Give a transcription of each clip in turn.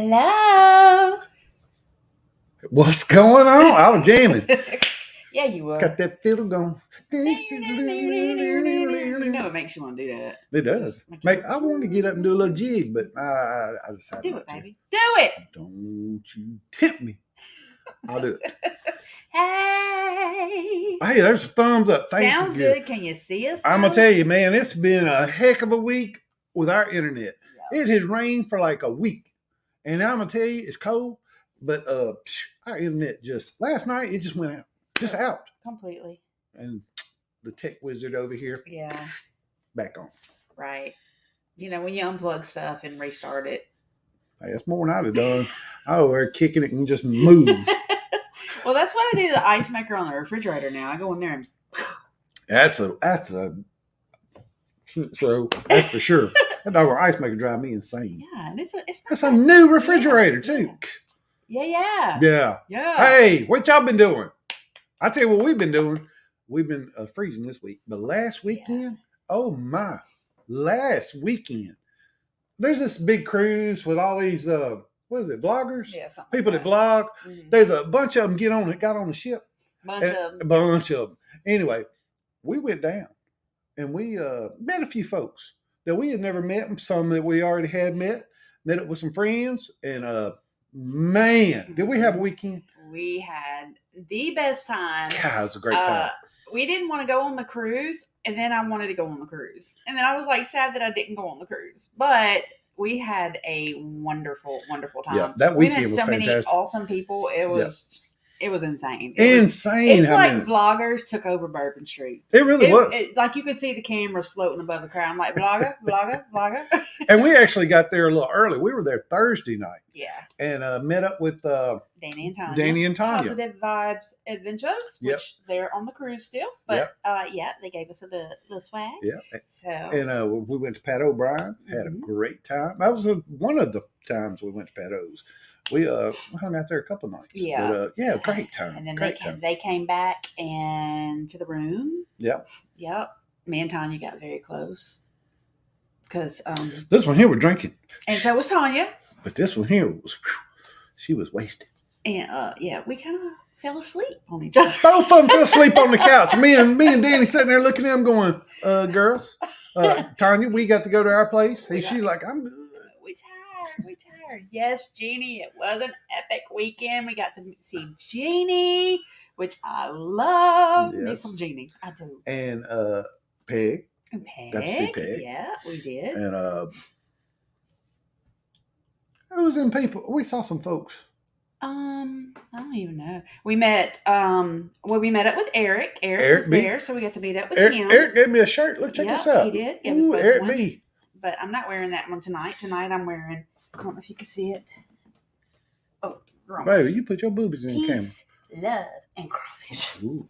Hello. What's going on? I was jamming. Yeah, you were. Got that fiddle going. No, it makes you want to do that. It does. I wanted to get up and do a little jig, but I decided Do not it, baby. Do it. Don't you tempt me. I'll do it. Hey. Hey, there's a thumbs up. Thank Sounds you. good. Can you see us? I'm going to tell you, man, it's been a heck of a week with our internet. Yeah. It has rained for like a week. And I'm going to tell you, it's cold, but our internet last night, it just went out. Just out. Completely. And the tech wizard over here. Yeah. Back on. Right. You know, when you unplug stuff and restart it. Hey, that's more than I'd have done. We're kicking it and just move. Well, that's what I do to the ice maker on the refrigerator now. I go in there and So that's for sure. That dog ice maker drive me insane. Yeah, and it's a new refrigerator too. Yeah. Hey, what y'all been doing? I tell you what we've been doing. We've been freezing this week, but last weekend, last weekend, there's this big cruise with all these vloggers? Yeah, people that vlog. Mm-hmm. There's a bunch of them got on the ship. A bunch of them. Anyway, we went down and we met a few folks that we had never met, and some that we already had met up with some friends, and man, did we have a weekend? We had the best time. God, it was a great time. We didn't want to go on the cruise, and then I wanted to go on the cruise. And then I was like sad that I didn't go on the cruise. But we had a wonderful, wonderful time. Yeah, that weekend was fantastic. We met so many awesome people. It was It was insane. Insane. It's like vloggers took over Bourbon Street. It really was. Like you could see the cameras floating above the crowd. I'm like, vlogger, vlogger, vlogger. And we actually got there a little early. We were there Thursday night. Yeah. And met up with Danny and Tanya. Positive Vibes Adventures, which they're on the cruise still. But they gave us a little swag. Yeah. So and we went to Pat O'Brien's. Had a great time. That was one of the times we went to Pat O's. We hung out there a couple nights. Yeah. But, great time. And then they came back and to the room. Yep. Me and Tanya got very close. Because this one here was drinking. And so was Tanya. But this one here she was wasted. And we kind of fell asleep on each other. Both of them fell asleep on the couch. Me and Danny sitting there looking at them going, girls, Tanya, we got to go to our place. And she's like, I'm good. We tired. Yes, Jeannie, it was an epic weekend. We got to see Jeannie, which I love. Yes. Me some Jeannie. I do. And Peg. Got to see Peg. Yeah, we did. And who was in people? We saw some folks. I don't even know. We met we met up with Eric. Eric was there, so we got to meet up with him. Eric gave me a shirt. Look, check this out. He did. It was Eric B. But I'm not wearing that one tonight. Tonight I'm wearing, I don't know if you can see it. Oh, wrong. Baby, you put your boobies in the camera. Peace, love, and crawfish. Ooh.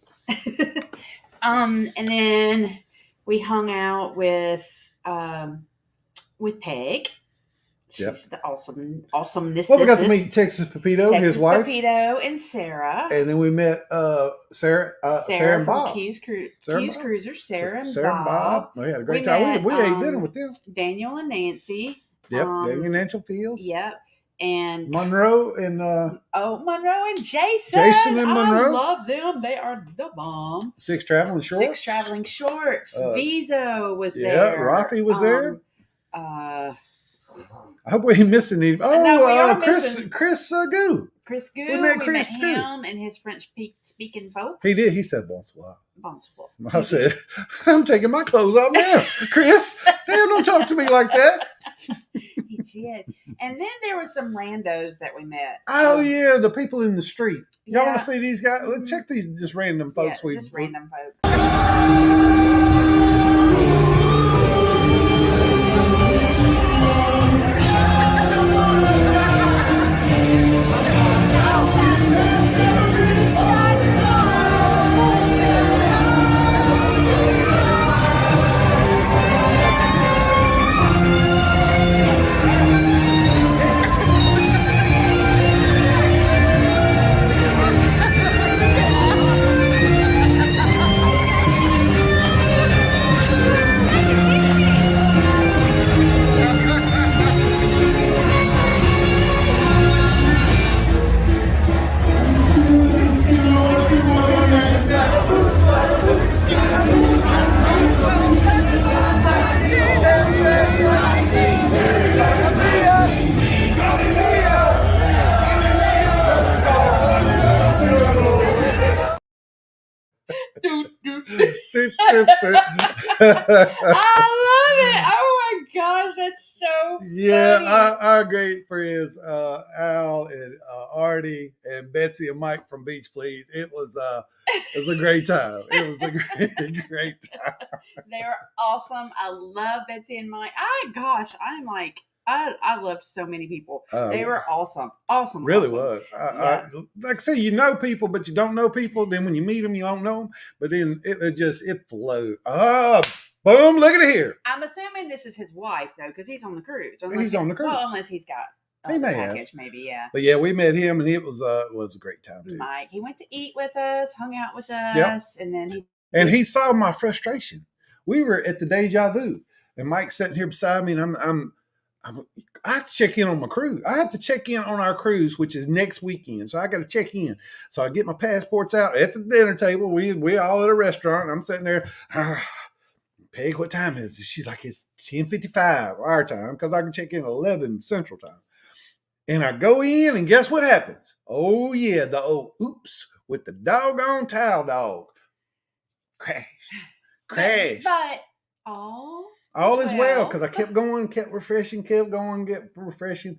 And then we hung out with Peg. She's the awesomeness. Well, we got to meet Texas Pepito, his wife. Pepito and Sarah. And then we met Sarah and Bob. Q's Cruisers, Sarah and Bob. We had a great time. We ate dinner with them. Daniel and Nancy. Yep, Daniel and Nancy Fields. Yep. And Monroe and Monroe and Jason. Jason and Monroe. I love them. They are the bomb. Six Traveling Shorts. Vizo was there. Yeah, Rafi was there. I hope we ain't missing any. Oh, Chris Goo. Chris Goo. We met him and his French speaking folks. He did. He said bonsoir. Bonsoir. I said, I'm taking my clothes off now. Chris, damn, don't talk to me like that. He did. And then there were some randos that we met. Oh, yeah, the people in the street. Y'all want to see these guys? Check these just random folks. Yeah, just random folks. I love it. Oh my gosh, that's so funny. Our great friends Al and Artie and Betsy and Mike from Beach Please. It was a great time. It was a great time. They were awesome. I love Betsy and Mike. I loved so many people. They were awesome. Awesome. Really was. Like I say, you know people, but you don't know people. Then when you meet them, you don't know them. But then it flowed. Boom, look at it here. I'm assuming this is his wife, though, because he's on the cruise. He's on the cruise. Well, unless he's got a package, maybe, yeah. But yeah, we met him, and it was a great time, too. Mike, he went to eat with us, hung out with us, and then he saw my frustration. We were at the Deja Vu, and Mike's sitting here beside me, and I have to check in on my cruise. I have to check in on our cruise, which is next weekend. So I got to check in. So I get my passports out at the dinner table. We all at a restaurant. And I'm sitting there. Peg, what time is it? She's like, it's 10:55 our time because I can check in at 11 Central Time. And I go in, and guess what happens? Oh, yeah, the old oops with the doggone towel dog. Crash. But all is well because I kept going, kept refreshing, kept refreshing.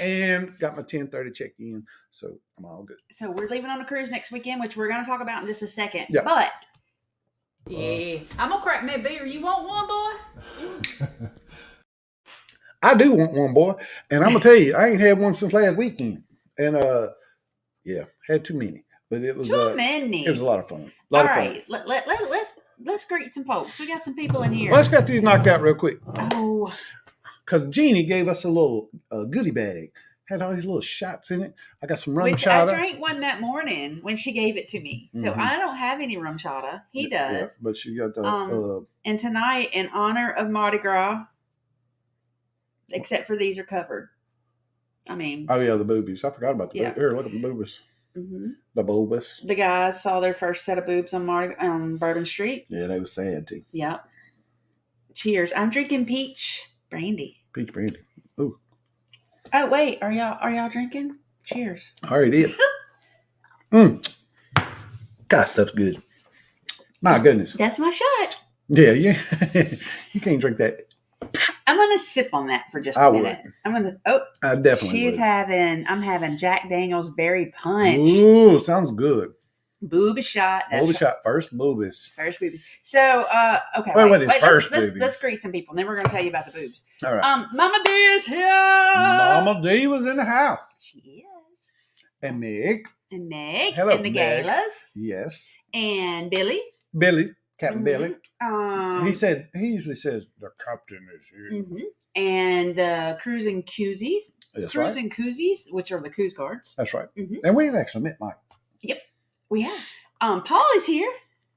and got my 10:30 check in, so I'm all good. So we're leaving on a cruise next weekend, which we're going to talk about in just a second. Yeah. But yeah, I'm gonna crack me a beer. You want one, boy? I do want one, boy, and I'm gonna tell you, I ain't had one since last weekend, and had too many, but it was too many. It was a lot of fun. All right, let's greet some folks. We got some people in here. Let's get these knocked out real quick. Oh, because Jeannie gave us a little goodie bag. Had all these little shots in it. I got some rum chata. I drank one that morning when she gave it to me. So I don't have any rum chata. He does. Yeah, but she got the... and tonight, in honor of Mardi Gras, except for these are covered. I mean... Oh, yeah, the boobies. I forgot about the boobies. Here, look at the boobies. Mm-hmm. The boobies. The guys saw their first set of boobs on Bourbon Street. Yeah, they were sad, too. Yep. Cheers. I'm drinking peach brandy. Peach brandy. Ooh. Oh wait, are y'all drinking? Cheers. I already did. God, stuff's good. My goodness. That's my shot. Yeah. You can't drink that. I'm gonna sip on that for just a minute. I definitely I'm having Jack Daniel's Berry Punch. Ooh, sounds good. Booby shot. Shot. First boobies. So, okay. Let's greet some people, and then we're going to tell you about the boobs. All right. Mama D is here. Mama D was in the house. She is. And Meg. Hello, and the Meg. Galas. Yes. And Billy. Captain Billy. He usually says, the captain is here. Mm-hmm. And the Cruising Koozies. That's Cruising Koozies, which are the Coos cards. That's right. Mm-hmm. And we've actually met Mike. Yep. We have. Paul is here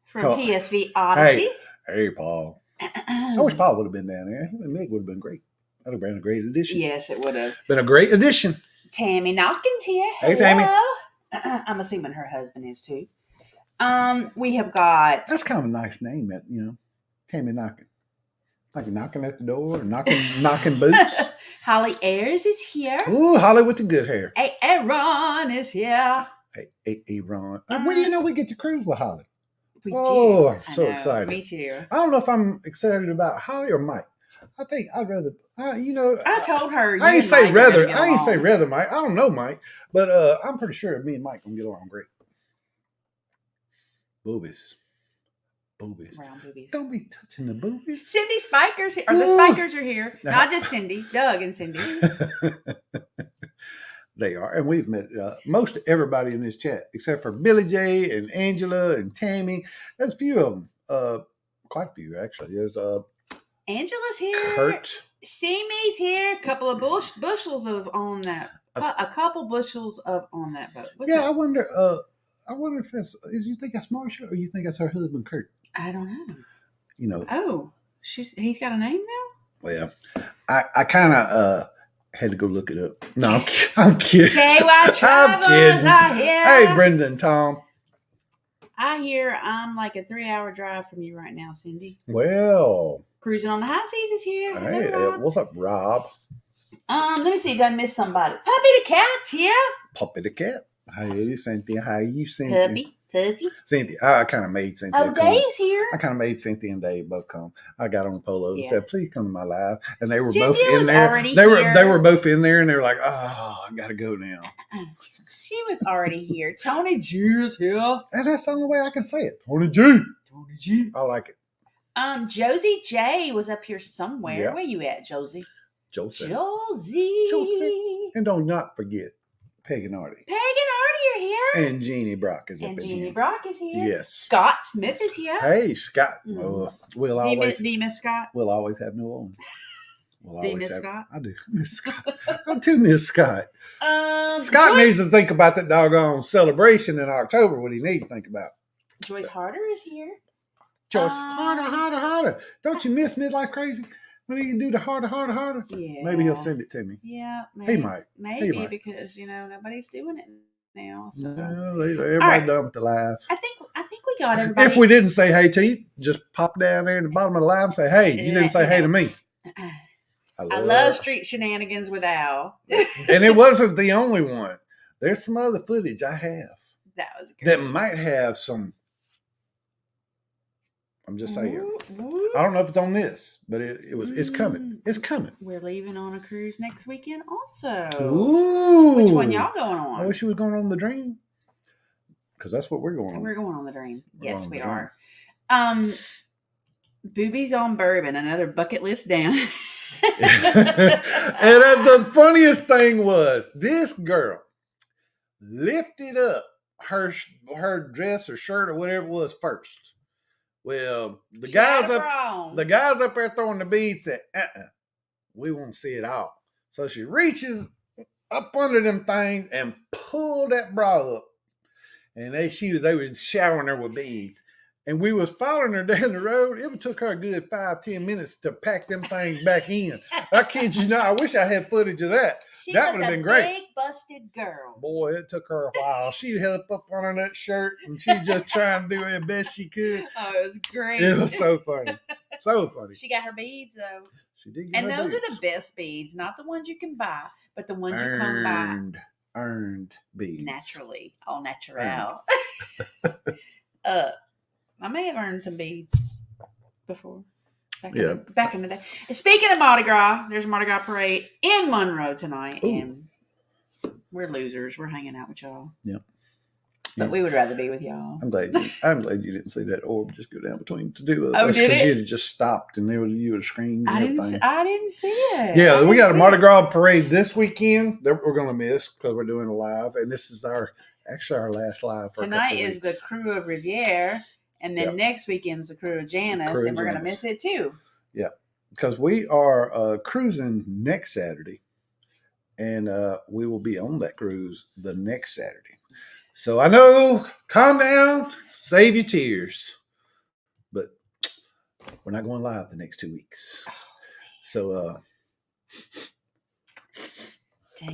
from PSV Odyssey. Hey, Paul. I wish Paul would have been down there. Him and Meg would have been great. That would have been a great addition. Yes, it would have. Been a great addition. Tammy Knockins here. Hey, Tammy. I'm assuming her husband is too. We have got... That's kind of a nice name, Tammy Knockin'. Like you're knocking at the door, knocking boots. Holly Ayers is here. Ooh, Holly with the good hair. Hey, Aaron is here. Hey, Ron. We get to cruise with Holly. We do. Oh, I'm so excited. Me too. I don't know if I'm excited about Holly or Mike. I think I'd rather, I told her. I ain't say rather, Mike. I don't know Mike, but I'm pretty sure me and Mike gonna get along great. Boobies. Round boobies. Don't be touching the boobies. Cindy Spikers, the Spikers are here. Not just Cindy, Doug and Cindy. They are, and we've met most everybody in this chat except for Billy J and Angela and Tammy. There's a few of them, quite a few actually. There's Angela's here. Kurt, Simi's here. A couple of bushels of on that. A couple bushels of on that boat. What's that? I wonder if you think that's Marsha or you think that's her husband Kurt? I don't know. Oh, he's got a name now. Well, I kind of had to go look it up. No, I'm kidding. KY Travels are here. Hey, Brenda and Tom. I hear I'm like a 3-hour drive from you right now, Cindy. Well, Cruising on the High Seas is here. Hey, what's up, Rob? Let me see. Did I miss somebody? Puppy the Cat's here. Puppy the Cat. Hey, Cynthia. How are you, Cynthia? Puppy. Cynthia. I kind of made Cynthia. Oh, Dave's here. I kind of made Cynthia and Dave both come. I got on the polo and said, "Please come to my live," and they were Cynthia both in there. They were both in there, and they were like, "Oh, I gotta go now." She was already here. Tony G is here, and that's the only way I can say it. Tony G. I like it. Josie J was up here somewhere. Yeah. Where you at, Josie? Josie. And don't not forget Peg and Artie. Peg and Artie are here. And Jeannie Brock is up in here. Jeannie Brock is here. Yes. Scott Smith is here. Hey, Scott. Do you miss Scott? We'll always have New Orleans. Do you miss Scott? I do miss Scott. I do miss Scott. Scott Joyce, needs to think about that doggone celebration in October. What he needs to think about. Joyce Harder is here. Joyce, harder. Don't you miss Midlife Crazy? When he can do the harder. Yeah. Maybe he'll send it to me. Yeah. Maybe, he might. Maybe because nobody's doing it now. So. No, everybody done with the live. I think we got everybody. If we didn't say hey to you, just pop down there at the bottom of the live and say, hey, you didn't say hey to me. I love Street Shenanigans with Al. And it wasn't the only one. There's some other footage I have that was great. that might have some I'm just saying. I don't know if it's on this, but it's coming. It's coming. We're leaving on a cruise next weekend also. Ooh. Which one y'all going on? I wish you were going on the Dream. Because that's what we're going on. We're going on the Dream. Yes, we are. Boobies on Bourbon, another bucket list down. And the funniest thing was this girl lifted up her dress or shirt or whatever it was first. Well, the guys up there throwing the beads said, we won't see it all. So she reaches up under them things and pulled that bra up. And they were showering her with beads. And we was following her down the road. It took her a good 5-10 minutes to pack them things back in. I kid you not. I wish I had footage of that. That would have been great. Big busted girl. Boy, it took her a while. She held up under that shirt and she was just trying to do the best she could. Oh, it was great. It was so funny. So funny. She got her beads though. She did get her beads. And those are the best beads, not the ones you can buy, but the ones you come by. Earned beads. Naturally. All natural. I may have earned some beads before. Back in the day. And speaking of Mardi Gras, there's a Mardi Gras parade in Monroe tonight. Ooh. And we're losers. We're hanging out with y'all. Yep. But we would rather be with y'all. I'm glad you didn't see that orb just go down between to do it. Oh, did it? Because you'd have just stopped and you would have screamed. I didn't see it. Yeah, we got a Mardi Gras parade this weekend that we're going to miss because we're doing a live. And this is our last live for tonight is the crew of Riviere. And then next weekend's the crew of Janice, and we're going to miss it too. Yeah, because we are cruising next Saturday, and we will be on that cruise the next Saturday. So I know, calm down, save your tears, but we're not going live the next 2 weeks. So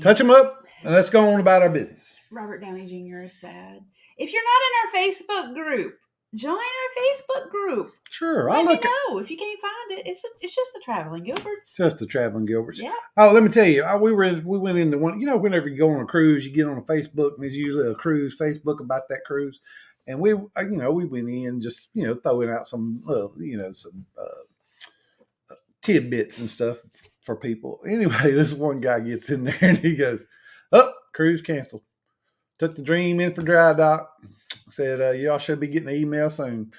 touch them up, and let's go on about our business. Robert Downey Jr. is sad. If you're not in our Facebook group, join our Facebook group. Sure, Let me know if you can't find it. It's just the Traveling Gilberts. Just the Traveling Gilberts. Yeah. Oh, let me tell you, we went into one. You know, whenever you go on a cruise, you get on a Facebook, and there's usually a cruise Facebook about that cruise. And we went in just throwing out some some tidbits and stuff for people. Anyway, this one guy gets in there and he goes, cruise canceled. Took the Dream in for dry dock. Said, y'all should be getting an email soon.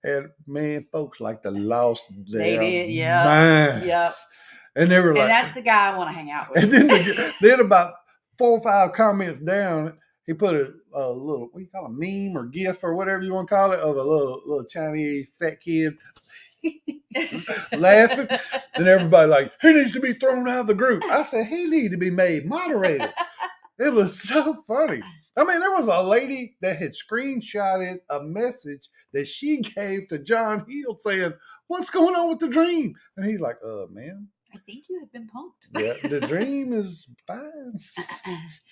And man, folks like to lost their minds. Yep. And they were like, and that's the guy I want to hang out with. And then about 4 or 5 comments down, he put a little, what do you call it, meme or gif or whatever you want to call it, of a little Chinese fat kid laughing. And everybody like, he needs to be thrown out of the group. I said, he needs to be made moderator. It was so funny. I mean, there was a lady that had screenshotted a message that she gave to John Hill saying, what's going on with the Dream? And he's like, ma'am, I think you have been punked. Yeah, the Dream is fine.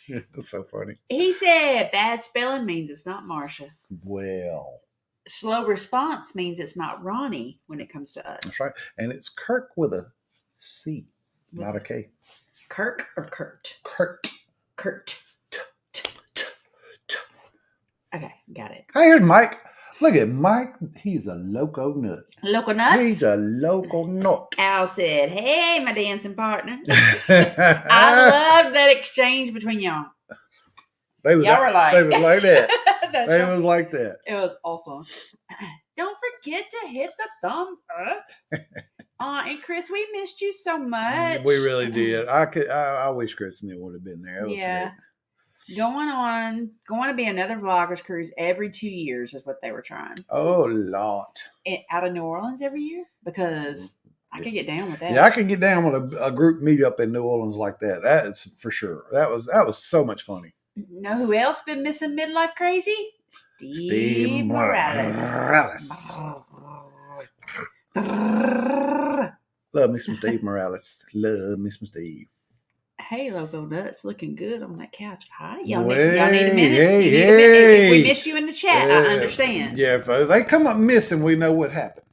It's so funny. He said bad spelling means it's not Marsha. Well. Slow response means it's not Ronnie when it comes to us. That's right. And it's Kirk with a C, not a K. Kirk or Kurt? Kurt. Okay, got it. Hey, here's Mike. Look at Mike. He's a loco nut. Loco nuts? He's a loco nut. Al said, hey, my dancing partner. I love that exchange between y'all. They was like that. They was like that. It was awesome. Don't forget to hit the thumbs up. And Chris, we missed you so much. We really did. I wish Chris would have been there. It was great. Going to be another vloggers cruise every 2 years is what they were trying. Oh, lot. Out of New Orleans every year? Because I could get down with that. Yeah, I could get down with a group meetup in New Orleans like that. That's for sure. That was so much funny. Know who else been missing midlife crazy? Steve Morales. Love me some Steve Morales. Love me some Steve. Hey, Loco Nuts, looking good on that couch. Hi, y'all need a minute. If we missed you in the chat, I understand. Yeah, if they come up missing, we know what happened.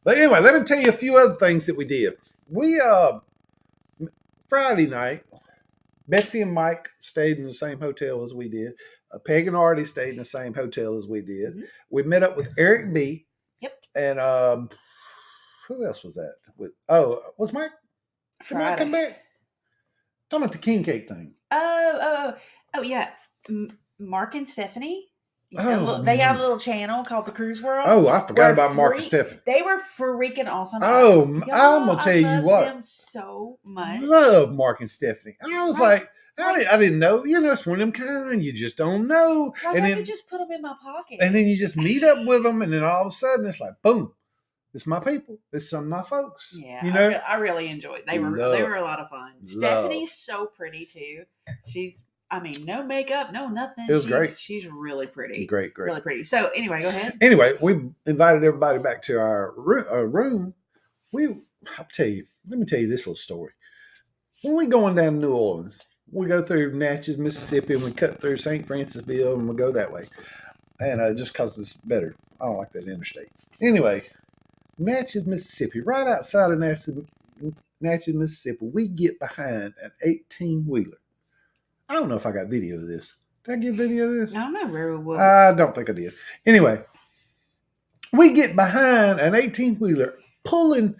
But anyway, let me tell you a few other things that we did. We Friday night, Betsy and Mike stayed in the same hotel as we did. Peg and Artie stayed in the same hotel as we did. Mm-hmm. We met up with Eric B. Yep. And who else was that? Was Mike? Did Mike come back? Talking about the king cake thing. Oh, yeah. Mark and Stephanie. They have a little channel called The Cruise World. Oh, I forgot about Mark and Stephanie. They were freaking awesome. Oh, I'm gonna tell you what. I love them so much. Love Mark and Stephanie. I was like, I didn't know. It's one of them kind you just don't know. And then just put them in my pocket. And then you just meet up with them, and then all of a sudden it's like, boom. It's my people. It's some of my folks. Yeah, I really enjoyed it. They were a lot of fun. Stephanie's so pretty too. No makeup, no nothing. It was great. She's really pretty. Great. Really pretty. So anyway, go ahead. Anyway, we invited everybody back to our room. Let me tell you this little story. When we going down to New Orleans, we go through Natchez, Mississippi, and we cut through St. Francisville, and we go that way. And just because it's better. I don't like that interstate. Anyway, Natchez, Mississippi, right outside of Natchez, Mississippi, we get behind an 18-wheeler. I don't know if I got video of this. Did I get video of this? I don't know. Very well. I don't think I did. Anyway, we get behind an 18-wheeler pulling,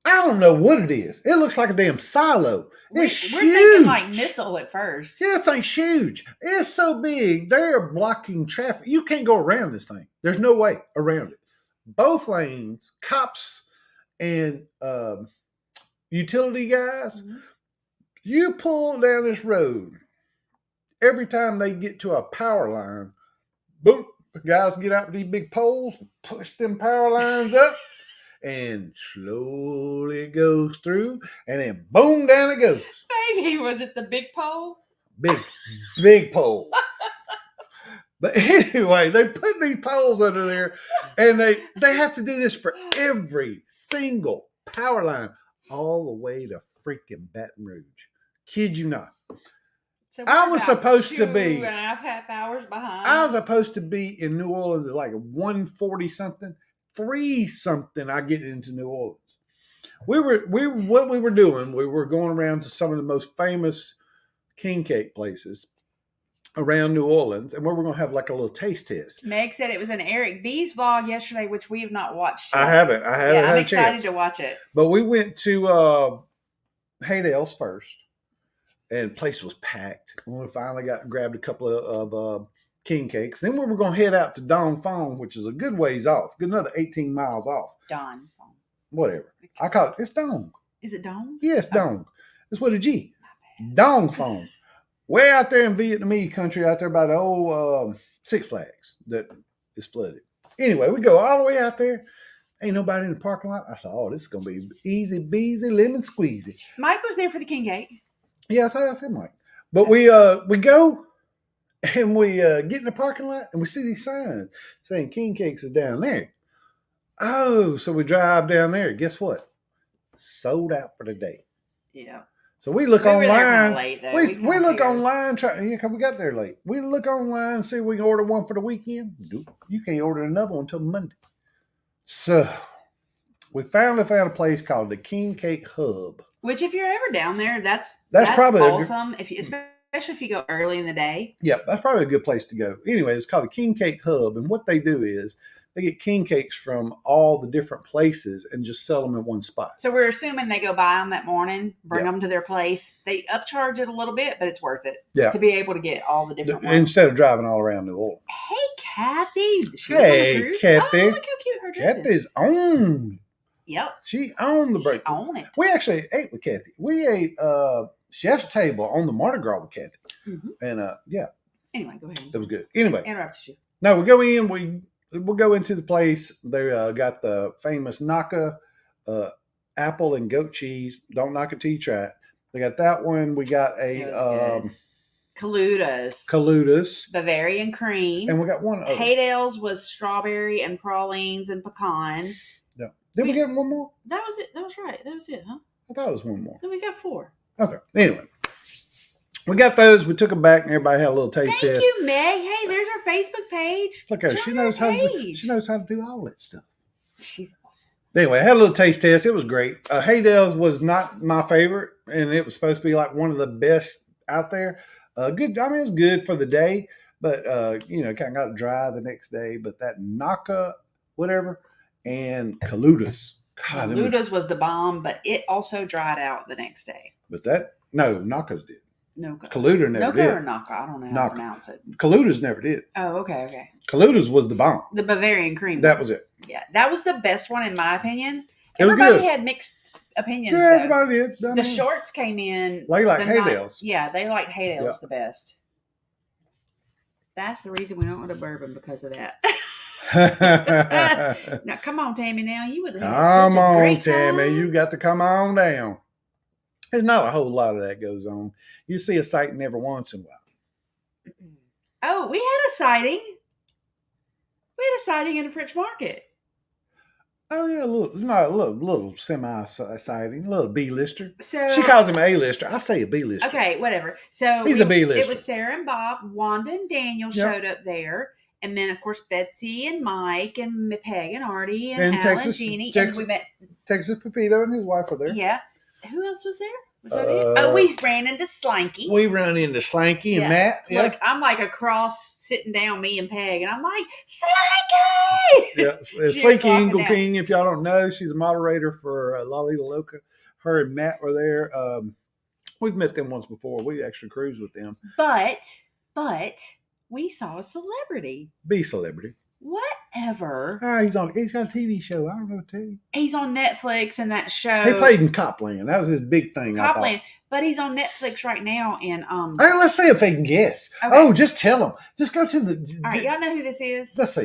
I don't know what it is. It looks like a damn silo. It's huge. We're thinking like missile at first. Yeah, this thing's huge. It's so big. They're blocking traffic. You can't go around this thing. There's no way around it. Both lanes, cops and utility guys, you pull down this road. Every time they get to a power line, boom, the guys get out with these big poles, push them power lines up, and slowly it goes through, and then boom, down it goes. Baby, was it the big pole? Big pole. But anyway, they put these poles under there, and they have to do this for every single power line all the way to freaking Baton Rouge. Kid you not. So I was supposed to be 2.5 hours behind. I was supposed to be in New Orleans at like 1:40 something, 3 something. I get into New Orleans. What we were doing, we were going around to some of the most famous king cake places around New Orleans, and we were going to have like a little taste test. Meg said it was an Eric B's vlog yesterday, which we have not watched yet. I haven't had a chance. I'm excited to watch it. But we went to Haydale's first, and the place was packed. When we finally grabbed a couple of king cakes, then we were going to head out to Don Fong, which is a good ways off, another 18 miles off. Don Fong. Whatever. I call it's Dong. Is it Dong? Yes, Dong. It's with a G. Dong Fong. Way out there in Vietnamese country, out there by the old Six Flags that is flooded. Anyway, we go all the way out there. Ain't nobody in the parking lot. I said, oh, this is going to be easy beasy, lemon squeezy. Mike was there for the king cake. Yes, I said Mike. But we go and we get in the parking lot and we see these signs saying king cakes is down there. Oh, so we drive down there. Guess what? Sold out for the day. Yeah. So we look online. Were there kind of late, though. We look online. Because we got there late. We look online, see if we can order one for the weekend. You can't order another one until Monday. So we finally found a place called the King Cake Hub. Which, if you're ever down there, that's probably awesome. Especially if you go early in the day. Yeah, that's probably a good place to go. Anyway, it's called the King Cake Hub, and what they do is they get king cakes from all the different places and just sell them in one spot. So we're assuming they go buy them that morning, bring them to their place. They upcharge it a little bit, but it's worth it to be able to get all the different ones. Instead of driving all around New Orleans. Hey, Kathy. Hey, Kathy. Oh, look how cute her dress Kathy's on. Yep. She owned the break. She owned it. We actually ate with Kathy. We ate chef's table on the Mardi Gras with Kathy. Mm-hmm. And yeah. Anyway, go ahead. It was good. Anyway. Interrupted you. No, we go in. We'll go into the place. They got the famous Naka apple and goat cheese. Don't knock it till you try it. They got that one. We got a Caludas. Bavarian cream. And we got one other. Haydale's was strawberry and pralines and pecan. Yeah. Did we get one more? That was it. That was right. That was it, huh? I thought it was one more. Then we got 4. Okay. Anyway. We got those. We took them back, and everybody had a little taste test. Thank you, Meg. Hey, there's our Facebook page. Look at her. She knows how to do all that stuff. She's awesome. Anyway, I had a little taste test. It was great. Haydale's was not my favorite, and it was supposed to be like one of the best out there. Good. I mean, it was good for the day, but kind of got dry the next day. But that Naka, whatever, and Coludas. God, Coludas was the bomb, but it also dried out the next day. But Naka's did. Noka. Coluda never did. Or Naka, I don't know how to pronounce it. Coludas never did. Oh, okay. Coludas was the bomb. The Bavarian cream. That was it. Yeah, that was the best one in my opinion. Everybody had mixed opinions. Yeah, everybody did. The shorts came in. They like Haydale's. Yeah, they like Haydale's the best. That's the reason we don't want a bourbon, because of that. Now, come on, Tammy. Now you would have had such a great time. Tammy. You got to come on down. There's not a whole lot of that goes on. You see a sighting every once in a while. Oh, we had a sighting. We had a sighting in the French Market. Oh yeah, a little semi-sighting, a little B-lister. So she calls him an A-lister. I say a B-lister. Okay, whatever. So he's a B-lister. It was Sarah and Bob, Wanda and Daniel showed up there, and then of course Betsy and Mike and Peg and Artie and Al and Jeannie, and we met Texas Pepito and his wife were there. Yeah. Who else was there? Was that it? Oh, we ran into Slanky. We ran into Slanky and Matt. Yep. Look, I'm like across sitting down, me and Peg, and I'm like, Slanky! Yeah, Slanky Engelking, if y'all don't know, she's a moderator for Lalita Loca. Her and Matt were there. We've met them once before. We actually cruised with them. But we saw a celebrity. B-celebrity. Whatever. He's got a TV show. I don't know too. He's on Netflix and that show. He played in Copland. That was his big thing. Copland, but he's on Netflix right now. And hey, let's see if they can guess. Okay. Oh, just tell them. Just go to the. All right, y'all know who this is. Let's see.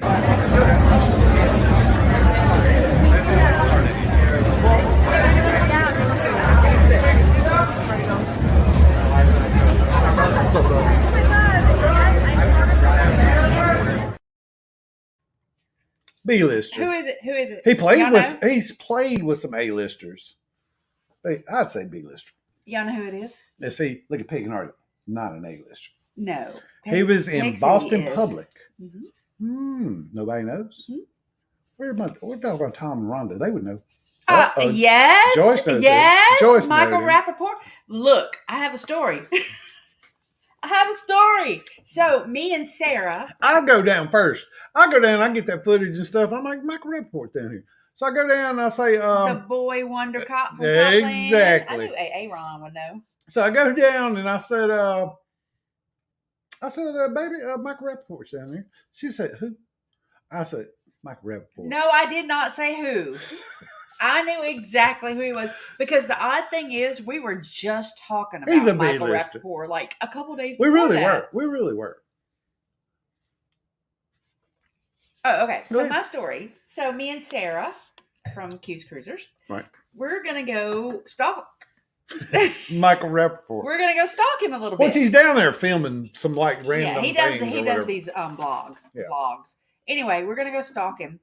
B-lister. Who is it? He's played with some A-listers. I'd say B-lister. Y'all know who it is? Let's see. Look at Peg and Artie. Not an A-lister. No. He was in Boston Public. Nobody knows. We're talking about Tom and Rhonda. They would know. Yes. Joyce knows. Yes. Joyce Michael Rappaport. Look, I have a story. So me and Sarah. I go down first. I get that footage and stuff. I'm like, Michael Rappaport down here. So I go down and I say, the boy wonder cop from exactly. I knew Aaron would know. So I go down and I said, baby, Michael Rappaport's down there. She said, who? I said, Michael Rappaport. No, I did not say who. I knew exactly who he was, because the odd thing is we were just talking about Michael Rappaport like a couple days before. We really were. Oh, okay. So my story. So me and Sarah from Q's Cruisers. Right. We're going to go stalk Michael Rappaport. We're going to go stalk him a little bit. Once he's down there filming some like random things. He does these vlogs. Anyway, we're going to go stalk him.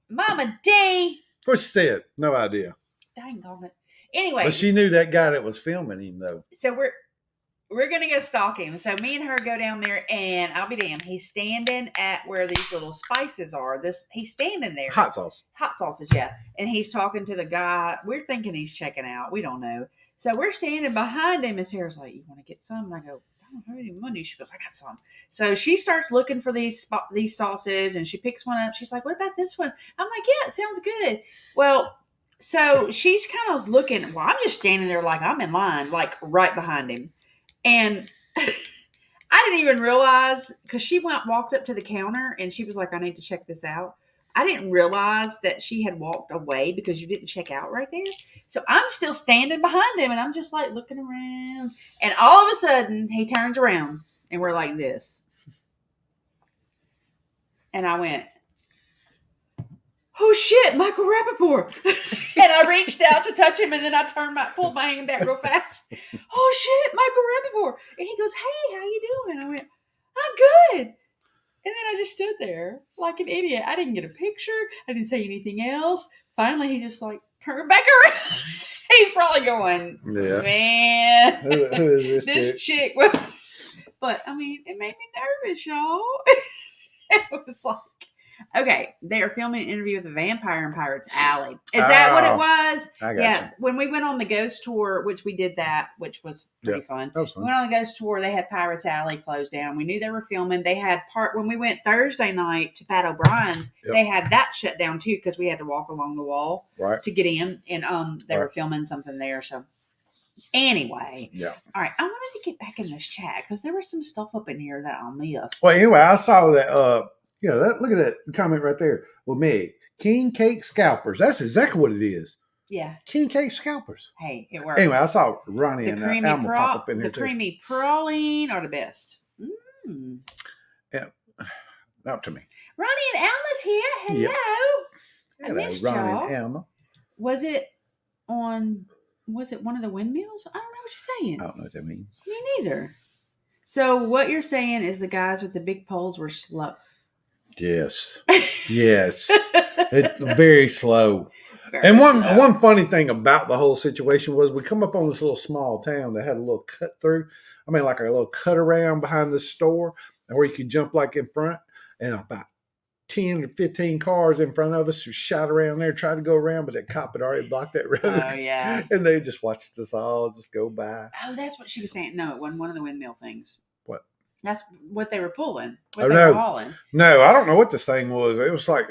Mama D. What she said? No idea. Dang on it. Anyway. But she knew that guy that was filming him, though. So we're going to go stalk him. So me and her go down there, and I'll be damned. He's standing at where these little spices are. He's standing there. Hot sauces, yeah. And he's talking to the guy. We're thinking he's checking out. We don't know. So we're standing behind him, and Sarah's like, you want to get some? And I go, I don't have any money. She goes, I got some. So she starts looking for these sauces, and she picks one up. She's like, what about this one? I'm like, yeah, it sounds good. Well, so she's kind of looking. Well, I'm just standing there like I'm in line, like right behind him. And I didn't even realize, because she walked up to the counter, and she was like, I need to check this out. I didn't realize that she had walked away because you didn't check out right there. So I'm still standing behind him, and I'm just like looking around. And all of a sudden, he turns around, and we're like this. And I went, oh shit, Michael Rappaport. And I reached out to touch him, and then I pulled my hand back real fast. Oh shit, Michael Rappaport. And he goes, hey, how you doing? I went, I'm good. And then I just stood there like an idiot. I didn't get a picture. I didn't say anything else. Finally, he just like turned back around. He's probably going, man, who is this chick? But I mean, it made me nervous, y'all. It was like, Okay, they are filming an interview with a vampire in Pirates Alley. Is that what it was? I got you. When we went on the ghost tour, which we did which was pretty fun. That was fun. We went on the ghost tour. They had Pirates Alley closed down. We knew they were filming. They had when we went Thursday night to Pat O'Brien's. They had that shut down too because we had to walk along the wall to get in, and they were filming something there. So anyway, all right. I wanted to get back in this chat because there was some stuff up in here that I missed. Well, anyway, I saw that. Look at that comment right there. Well, Meg, king cake scalpers. That's exactly what it is. Yeah. King cake scalpers. Hey, it works. Anyway, I saw Ronnie and Alma pop up in here too. The creamy praline are the best. Yeah. Not to me. Ronnie and Alma's here. Hello. Yep. I missed Ronnie y'all. and Alma. Was it one of the windmills? I don't know what you're saying. I don't know what that means. Me neither. So what you're saying is the guys with the big poles were slow. Yes. Yes. It's very slow. Very slow. One funny thing about the whole situation was we come up on this little small town that had a little cut through. I mean, like a little cut around behind the store where you could jump like in front, and about 10 or 15 cars in front of us who shot around there, tried to go around, but that cop had already blocked that road. Oh, yeah. And they just watched us all just go by. Oh, that's what she was saying. No, it wasn't one of the windmill things. What? That's what they were pulling. What they were hauling. No, I don't know what this thing was. It was like,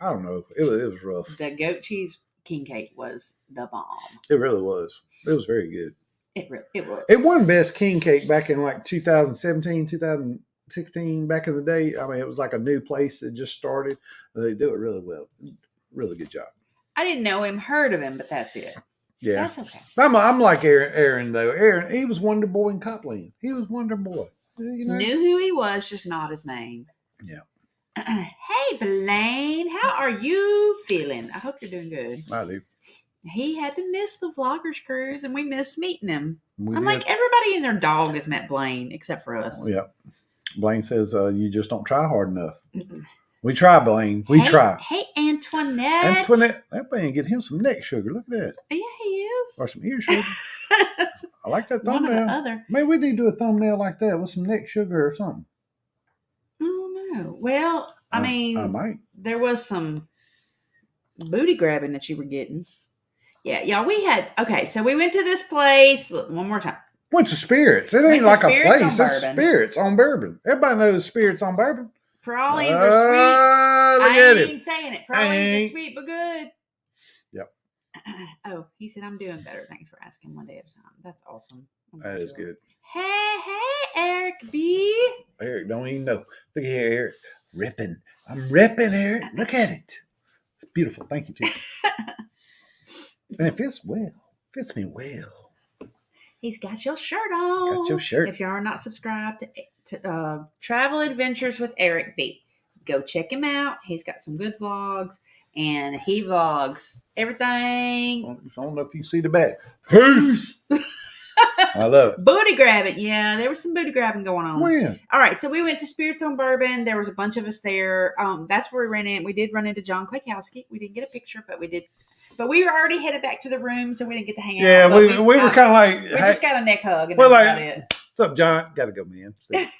I don't know. It was rough. The goat cheese king cake was the bomb. It really was. It was very good. It was. It won best king cake back in like 2017, 2016, back in the day. I mean, it was like a new place that just started. They do it really well. Really good job. I didn't know him, heard of him, but that's it. Yeah. That's okay. I'm like Aaron, though. Aaron, he was Wonder Boy in Copland. He was Wonder Boy. You know? Knew who he was, just not his name. Yeah. Hey, Blaine, how are you feeling? I hope you're doing good. I do. He had to miss the Vloggers cruise, and we missed meeting him. Like, everybody and their dog has met Blaine, except for us. Yeah. Blaine says you just don't try hard enough. We try, Blaine. We try. Hey, Antoinette. Antoinette, that man get him some neck sugar. Look at that. Yeah, he is. Or some ear sugar. I like that thumbnail. One or the other. Maybe we need to do a thumbnail like that with some neck sugar or something. I don't know. Well, I mean, I might. There was some booty grabbing that you were getting. Yeah, y'all, so we went to this place. Look, one more time. Went to Spirits. It ain't like a place. It's Spirits on Bourbon. Everybody knows Spirits on Bourbon. Pralines are sweet. Look at it. I ain't saying it. Pralines are sweet but good. Yep. Oh, he said, I'm doing better. Thanks for asking one day at a time. That's awesome. That is good. Hey, Eric B. Eric, don't even know. Look here, Eric. Ripping. I'm ripping, Eric. Look at it. It's beautiful. Thank you, too. And it fits well. Fits me well. He's got your shirt on. Got your shirt. If you are not subscribed to Travel Adventures with Eric B, go check him out. He's got some good vlogs, and he vlogs everything. I don't know if you see the back. Peace. I love it. Booty grabbing. Yeah, there was some booty grabbing going on. When? All right, so we went to Spirits on Bourbon. There was a bunch of us there. That's where we ran in. We did run into John Klakowski. We didn't get a picture, but we did. But we were already headed back to the room, so we didn't get to hang out. Yeah, we were kind of like... We just got a neck hug, and we're that's like, about it. What's up, John? Got to go, man. See,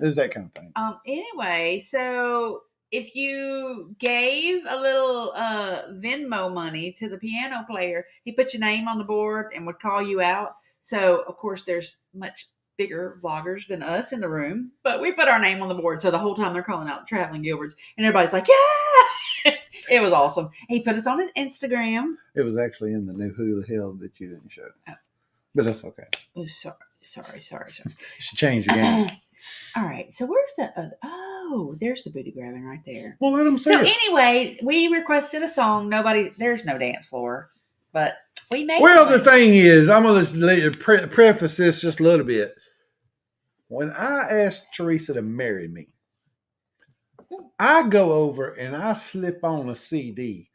there's that kind of thing. Anyway, so if you gave a little Venmo money to the piano player, he put your name on the board and would call you out. So, of course, there's much bigger vloggers than us in the room, but we put our name on the board. So the whole time they're calling out Traveling Gilberts, and everybody's like, yeah! It was awesome. He put us on his Instagram. It was actually in the new Who the Hell that you didn't show. But that's okay. Oh, sorry. Should change the game. All right. So where's the other? Oh, there's the booty grabbing right there. Well, let him say it. Anyway, we requested a song. There's no dance floor, but we made Well, the thing is, I'm going to preface this just a little bit. When I asked Teresa to marry me, I go over and I slip on a CD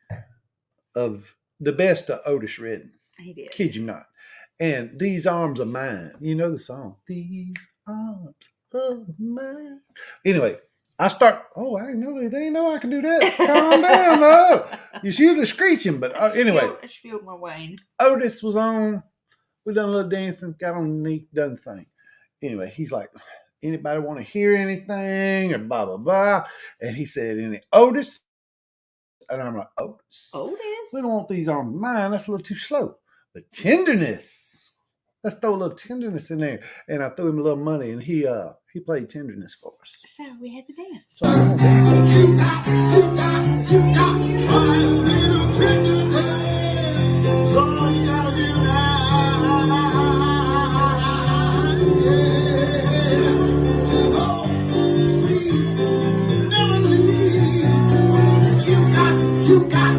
of the best of Otis Redding. He did. Kid you not. And These Arms Are Mine. You know the song. These Arms Are Mine. Anyway, I start, I didn't know I could do that. Calm down, though. It's usually screeching, but anyway. I spilled my wine. Otis was on. We done a little dancing, got on the knee, done the thing. Anyway, he's like, anybody want to hear anything or blah, blah, blah. And he said, any Otis? And I'm like, Otis? We don't want these on mine. That's a little too slow. But tenderness. Let's throw a little tenderness in there. And I threw him a little money, and he played tenderness for us. So we had to dance. So you got to try a little tenderness. So you gotta do that. You got to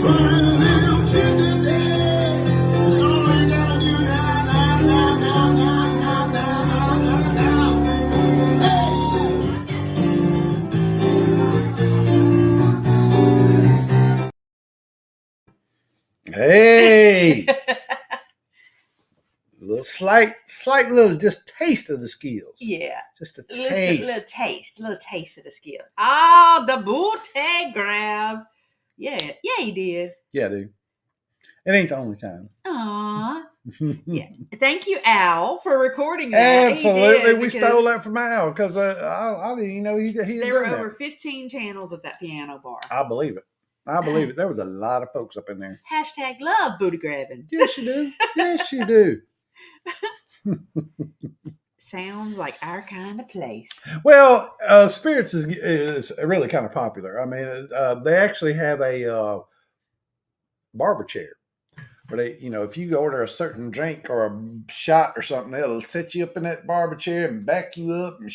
try a little tenderness. So you gotta do Hey, a little slight little just taste of the skills. Yeah, just a taste, little taste of the skill. Ah, the booty grab. Yeah, he did. Yeah, dude. It ain't the only time. Aww. Yeah. Thank you, Al, for recording that. Absolutely, we stole that from Al because I didn't even know he there were over 15 channels at that piano bar. I believe it. There was a lot of folks up in there. Hashtag love booty grabbing. Yes, you do. Yes, you do. Sounds like our kind of place. Well, Spirits is really kind of popular. I mean, they actually have a barber chair where they, if you order a certain drink or a shot or something, they'll set you up in that barber chair and back you up and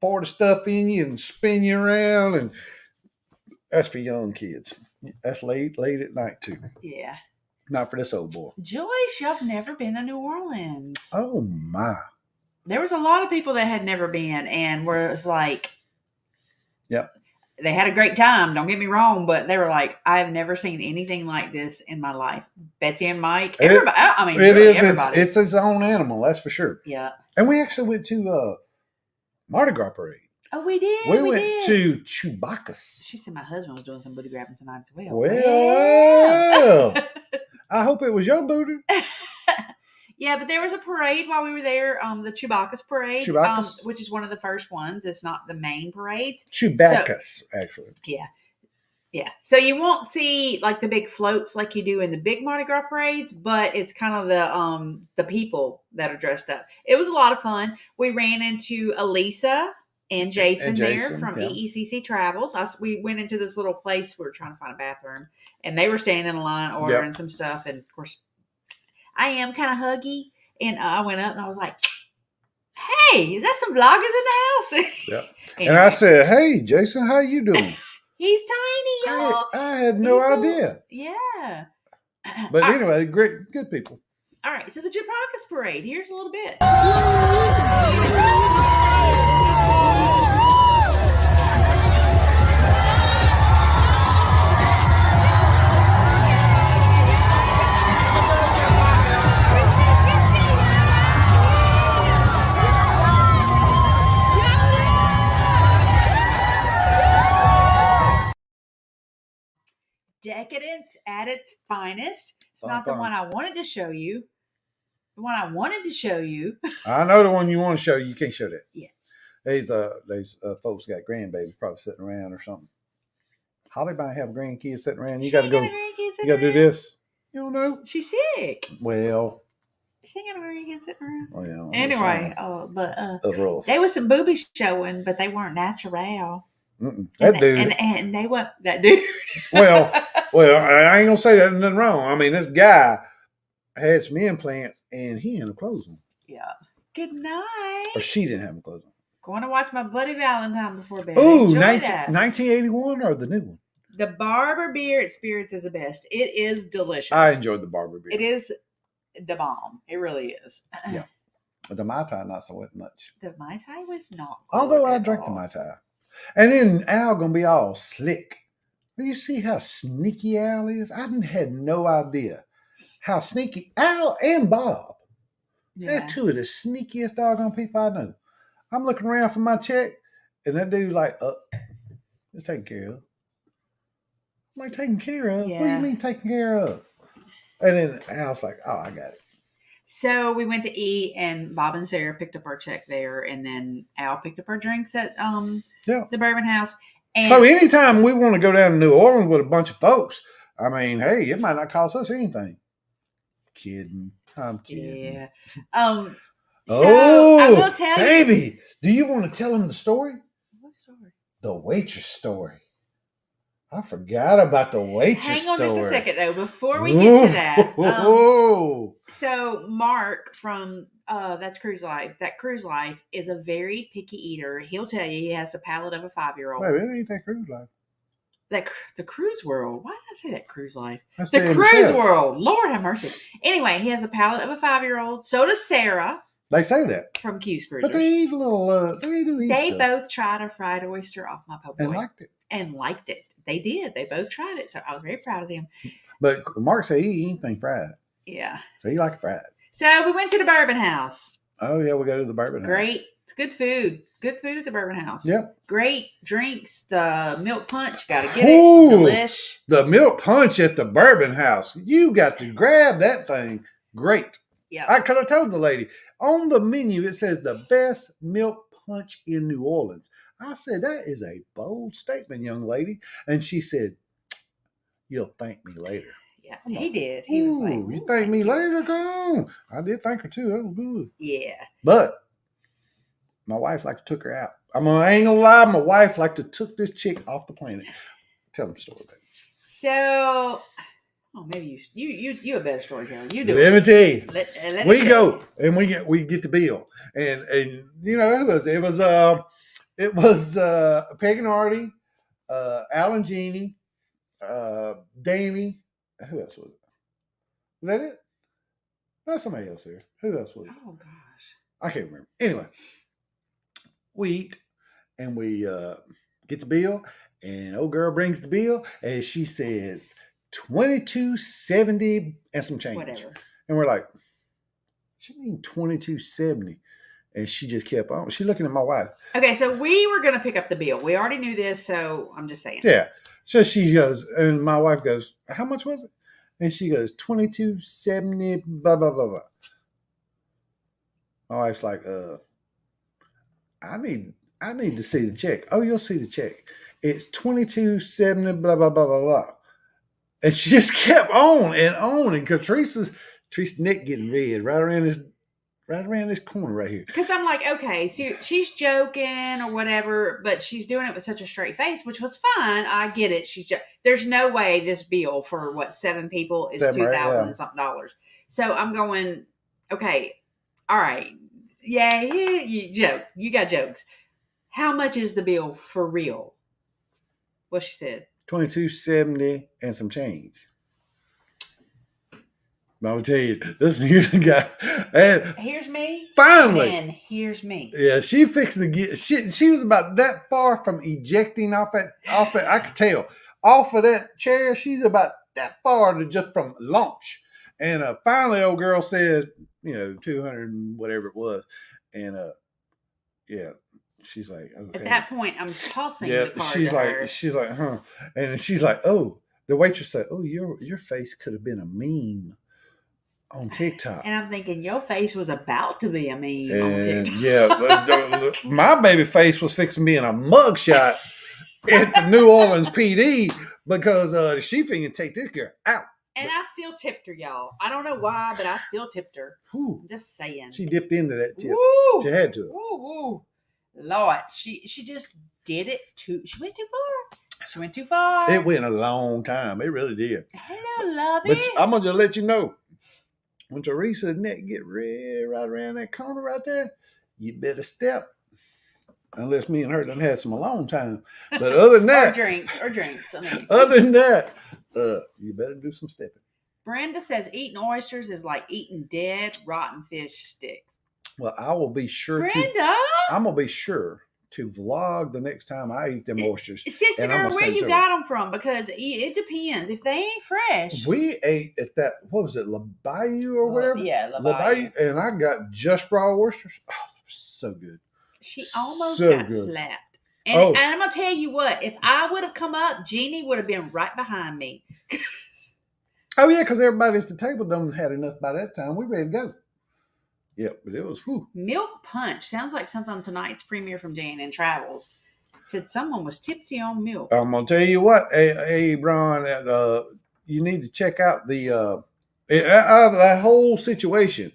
pour the stuff in you and spin you around. And that's for young kids. That's late at night too. Yeah. Not for this old boy. Joyce, y'all have never been to New Orleans. Oh my. There was a lot of people that had never been and where it was like, yep. They had a great time. Don't get me wrong, but they were like, I have never seen anything like this in my life. Betsy and Mike, everybody. Everybody. It's its own animal, that's for sure. Yeah. And we actually went to Mardi Gras parade. Oh, we did. We went to Chewbacca's. She said my husband was doing some booty grabbing tonight as well. Well, I hope it was your booty. Yeah, but there was a parade while we were there. The Chewbacca's parade, which is one of the first ones. It's not the main parades. Chewbacca's, actually. Yeah. So you won't see like the big floats like you do in the big Mardi Gras parades, but it's kind of the people that are dressed up. It was a lot of fun. We ran into Elisa and Jason there from EECC Travels. We went into this little place. We were trying to find a bathroom, and they were standing in a line ordering some stuff. And of course, I am kind of huggy, and I went up and I was like, "Hey, is that some vloggers in the house?" Yeah. Anyway. And I said, "Hey, Jason, how you doing?" He's tiny, y'all. I had no idea. Yeah. But anyway, good people. All right, so the Chewbacca's parade. Here's a little bit. Decadence at its finest. It's not the one I wanted to show you. The one I wanted to show you. I know the one you want to show you. You can't show that. Yeah. These folks got grandbabies probably sitting around or something. Holly might have grandkids sitting around. You got to go. You got to do this. You don't know. She's sick. Well. She ain't got no grandkids sitting around. Well. Anyway, there was some boobies showing, but they weren't natural. That dude. And they weren't that dude. Well, I ain't gonna say that nothing wrong. I mean, this guy had some implants, and he had no clothes on. Yeah. Good night. Or she didn't have no clothes on. Going to watch my Bloody Valentine before bed. Ooh, 1981 or the new one? The Barber Beer at Spirits is the best. It is delicious. I enjoyed the Barber Beer. It is the bomb. It really is. Yeah. But the Mai Tai not so much. The Mai Tai was not. Although I drank the Mai Tai. And then Al gonna be all slick. You see how sneaky Al is? I had no idea how sneaky Al and Bob. Yeah. They're two of the sneakiest doggone people I know. I'm looking around for my check, and that dude like, it's taken care of. I'm like, taken care of? Yeah. What do you mean taken care of? And then Al's like, oh, I got it. So we went to eat, and Bob and Sarah picked up our check there, and then Al picked up our drinks at the Bourbon House. And so anytime we want to go down to New Orleans with a bunch of folks, I mean, hey, it might not cost us anything. Kidding. I'm kidding. Yeah. So I will tell baby, do you want to tell them the story? What story? The waitress story. I forgot about the waitress Hang on story. just a second, though, before we get to that. So Mark from That's Cruise Life. That Cruise Life is a very picky eater. He'll tell you he has the palate of a 5-year-old. Wait, it ain't that Cruise Life. The Cruise World. Why did I say that Cruise Life? That's the Cruise World. Lord have mercy. Anyway, he has a palate of a 5-year-old. So does Sarah. They say that from Q's Cruisers. But they eat a little. They both tried a fried oyster off my po' boy and liked it. They did. They both tried it, so I was very proud of them. But Mark said he eat anything fried. Yeah. So he liked it fried. So we went to the Bourbon House. Oh yeah, we go to the Bourbon House. Great. It's good food. Good food at the Bourbon House. Yep. Great drinks. The milk punch. Got to get it. Delish. The milk punch at the Bourbon House. You got to grab that thing. Great. Yeah. Because I told the lady on the menu it says the best milk punch in New Orleans. I said, that is a bold statement, young lady. And she said, you'll thank me later. Yeah, he did. He was like, you thank me later, girl. I did thank her too. That was good. Yeah. But my wife like to took her out. I ain't gonna lie, my wife like to took this chick off the planet. Tell them the story, baby. So, maybe you a better storyteller. You do. Let me tell you. Let we go and we get the bill, and you know it was Peg and Artie, Alan, Jeannie, Danny. Who else was it? Was that it? No, somebody else there. Who else was it? Oh gosh, I can't remember. Anyway, we eat and we get the bill, and old girl brings the bill, and she says $22.70 and some change. Whatever. And we're like, she mean $22.70? And she just kept on. She's looking at my wife. Okay, so we were going to pick up the bill. We already knew this, so I'm just saying. Yeah. So she goes, and my wife goes, how much was it? And she goes, $22.70, blah, blah, blah, blah. My wife's like, I need to see the check. Oh, you'll see the check. It's $22.70, blah, blah, blah, blah, blah. And she just kept on. And Teresa's neck getting red right around this corner right here. Because I'm like, okay, so she's joking or whatever, but she's doing it with such a straight face, which was fine. I get it. There's no way this bill for 7 people is $2,000 and something dollars. So I'm going, okay, all right. Yeah, you joke. You got jokes. How much is the bill for real? What she said. $22.70 and some change. But I'll tell you, listen, here's the guy. And here's me. Finally. And here's me. Yeah, she fixing to get she was about that far from ejecting off that I could tell. Off of that chair, she's about that far to just from launch. And finally old girl said, 200 and whatever it was. And yeah. She's like, okay. At that point, I'm tossing the card to her. She's like, huh. And she's like, oh, the waitress said, oh, your face could have been a meme on TikTok. And I'm thinking, your face was about to be a meme on TikTok. Yeah, my baby face was fixing being a mugshot at the New Orleans PD because she finna take this girl out. And I still tipped her, y'all. I don't know why, but I still tipped her. Whew. I'm just saying. She dipped into that tip. Woo. She had to. Woo, woo. Lord, she just did it too. She went too far. She went too far. It went a long time. It really did. Hello, lovey. But I'm gonna just let you know, when Teresa's neck get red right around that corner right there, you better step. Unless me and her done had some alone time. But other than that, or drinks. I mean, other than that, you better do some stepping. Brenda says eating oysters is like eating dead, rotten fish sticks. Well, I will be sure I'm gonna be sure to vlog the next time I eat them oysters. Sister girl, where you got them from? Because it depends. If they ain't fresh. We ate at that, what was it, La Bayou or whatever? Yeah, La Bayou. And I got just raw oysters. Oh, they were so good. She almost got slapped. And I'm going to tell you what, if I would have come up, Jeannie would have been right behind me. Oh, yeah, because everybody at the table done had enough by that time. We ready to go. Yep, but it was whew. Milk punch sounds like something on tonight's premiere from J&N Travels. Said someone was tipsy on milk. I'm gonna tell you what, hey Brian, you need to check out the that whole situation.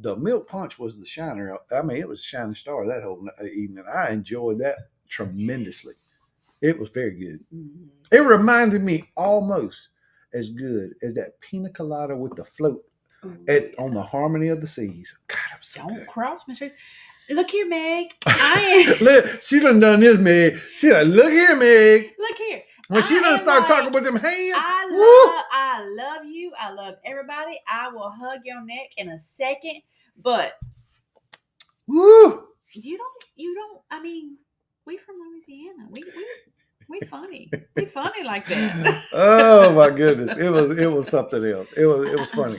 The milk punch was the shiner. I mean, it was a shining star that whole evening. I enjoyed that tremendously. It was very good. Mm-hmm. It reminded me almost as good as that pina colada with the float on the Harmony of the Seas. God, it was so Don't good. cross, Mr. Look here, Meg. She done this, Meg. She like, look here, Meg. Look here. When she done start talking with them hands. I love you. I love everybody. I will hug your neck in a second. But woo, you don't. I mean, we from Louisiana. We funny. We funny like that. Oh my goodness, it was something else. It was funny.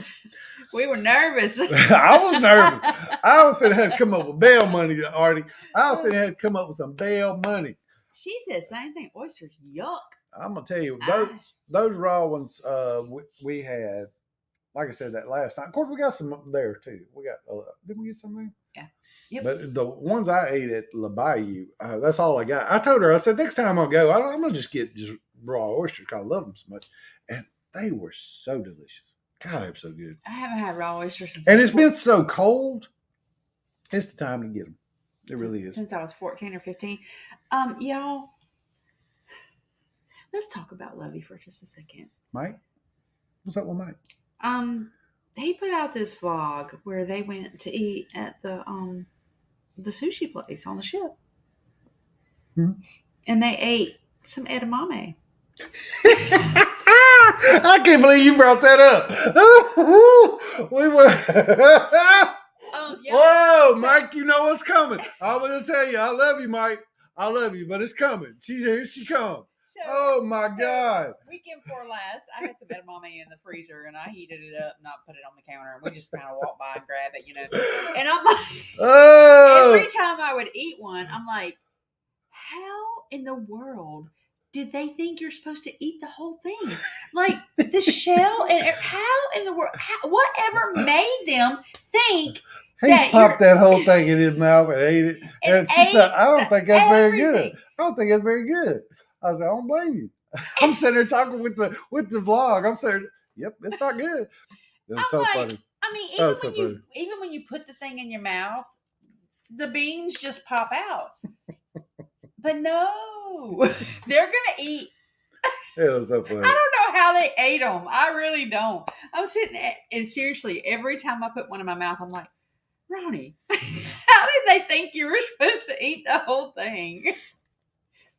We were nervous. I was nervous. I was finna have to come up with bail money, Artie. I was finna have to come up with some bail money. She said same thing. Oysters, yuck. I'm gonna tell you those raw ones we had. Like I said, that last night. Of course, we got some there too. We got. Did we get some there? Yeah. Yep. But the ones I ate at La Bayou, that's all I got. I told her, I said, next time I go, I'm gonna just get raw oysters because I love them so much, and they were so delicious. God, they were so good. I haven't had raw oysters since. And it's been so cold. It's the time to get them. It really is. Since I was 14 or 15, y'all. Let's talk about Lovey for just a second. Mike, what's up with Mike? He put out this vlog where they went to eat at the sushi place on the ship. Hmm? And they ate some edamame. I can't believe you brought that up. We were. Whoa, Mike, you know what's coming. I'm going to tell you, I love you, Mike. I love you, but it's coming. Here she comes. Oh my God. Weekend before last, I had some edamame in the freezer and I heated it up and I put it on the counter. And we just kind of walked by and grab it, And I'm like, every time I would eat one, I'm like, how in the world did they think you're supposed to eat the whole thing? Like the shell and how in the world, whatever made them think he popped that whole thing in his mouth and ate it. And she said, I don't think that's very good. I don't think that's very good. I was like, I don't blame you. I'm sitting there talking with the vlog. I'm saying, yep, it's not good. It was so funny. I mean, even when you put the thing in your mouth, the beans just pop out. But no, they're gonna eat. It was so funny. I don't know how they ate them. I really don't. I'm sitting and seriously, every time I put one in my mouth, I'm like, Ronnie, how did they think you were supposed to eat the whole thing?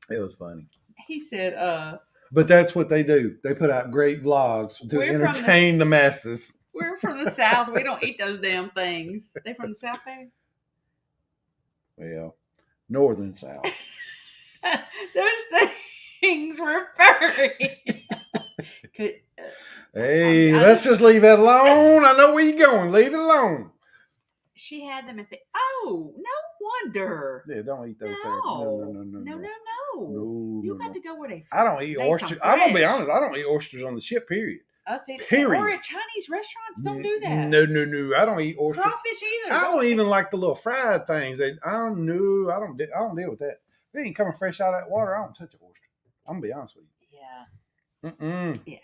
It was funny. He said, but that's what they do. They put out great vlogs to entertain the masses. We're from the South. We don't eat those damn things. They from the South, baby? Well, Northern South. Those things were furry. Hey, let's just leave that alone. I know where you're going. Leave it alone. She had them at the. Oh, no wonder. Yeah, don't eat those. No. You got to go with a. I don't eat oysters. I'm gonna be honest. I don't eat oysters on the ship. Period. Period. Or at Chinese restaurants, don't do that. No. I don't eat oysters. Crawfish either. I don't even like the little fried things. I don't deal with that. If they ain't coming fresh out of that water, I don't touch an oyster. I'm gonna be honest with you. Yeah. Yeah.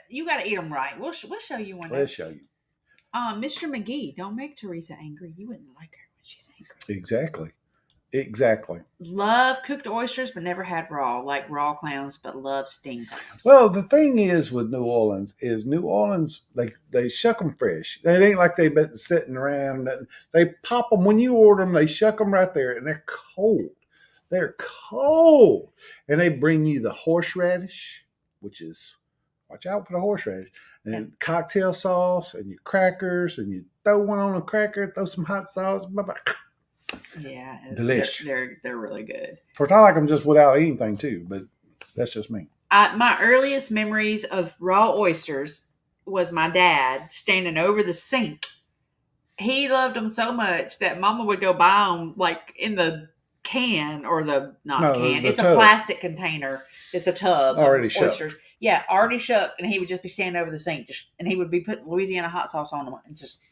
You got to eat them right. We'll show you one day. Let's show you. Mr. McGee, don't make Teresa angry. You wouldn't like her when she's angry. Exactly. Love cooked oysters, but never had raw. Like raw clams, but love steamed clams. Well, the thing is with New Orleans, they shuck them fresh. It ain't like they've been sitting around. They pop them when you order them. They shuck them right there, and they're cold. They're cold, and they bring you the horseradish, which is watch out for the horseradish. And cocktail sauce and your crackers, and you throw one on a cracker, throw some hot sauce. Yeah, delicious. They're really good. Of course, I like them just without anything too, but that's just me. My earliest memories of raw oysters was my dad standing over the sink. He loved them so much that Mama would go buy them like in the can or it's a plastic container. It's a tub already of oysters. Yeah, already shucked, and he would just be standing over the sink, and he would be putting Louisiana hot sauce on them and just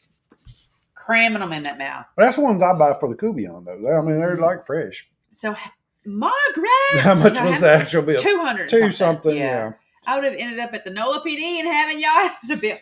cramming them in that mouth. But that's the ones I buy for the Coubillon, though. I mean, they're like fresh. So, Margaret! How much was the actual bill? 200 something, yeah. I would have ended up at the NOLA PD and having y'all the bill.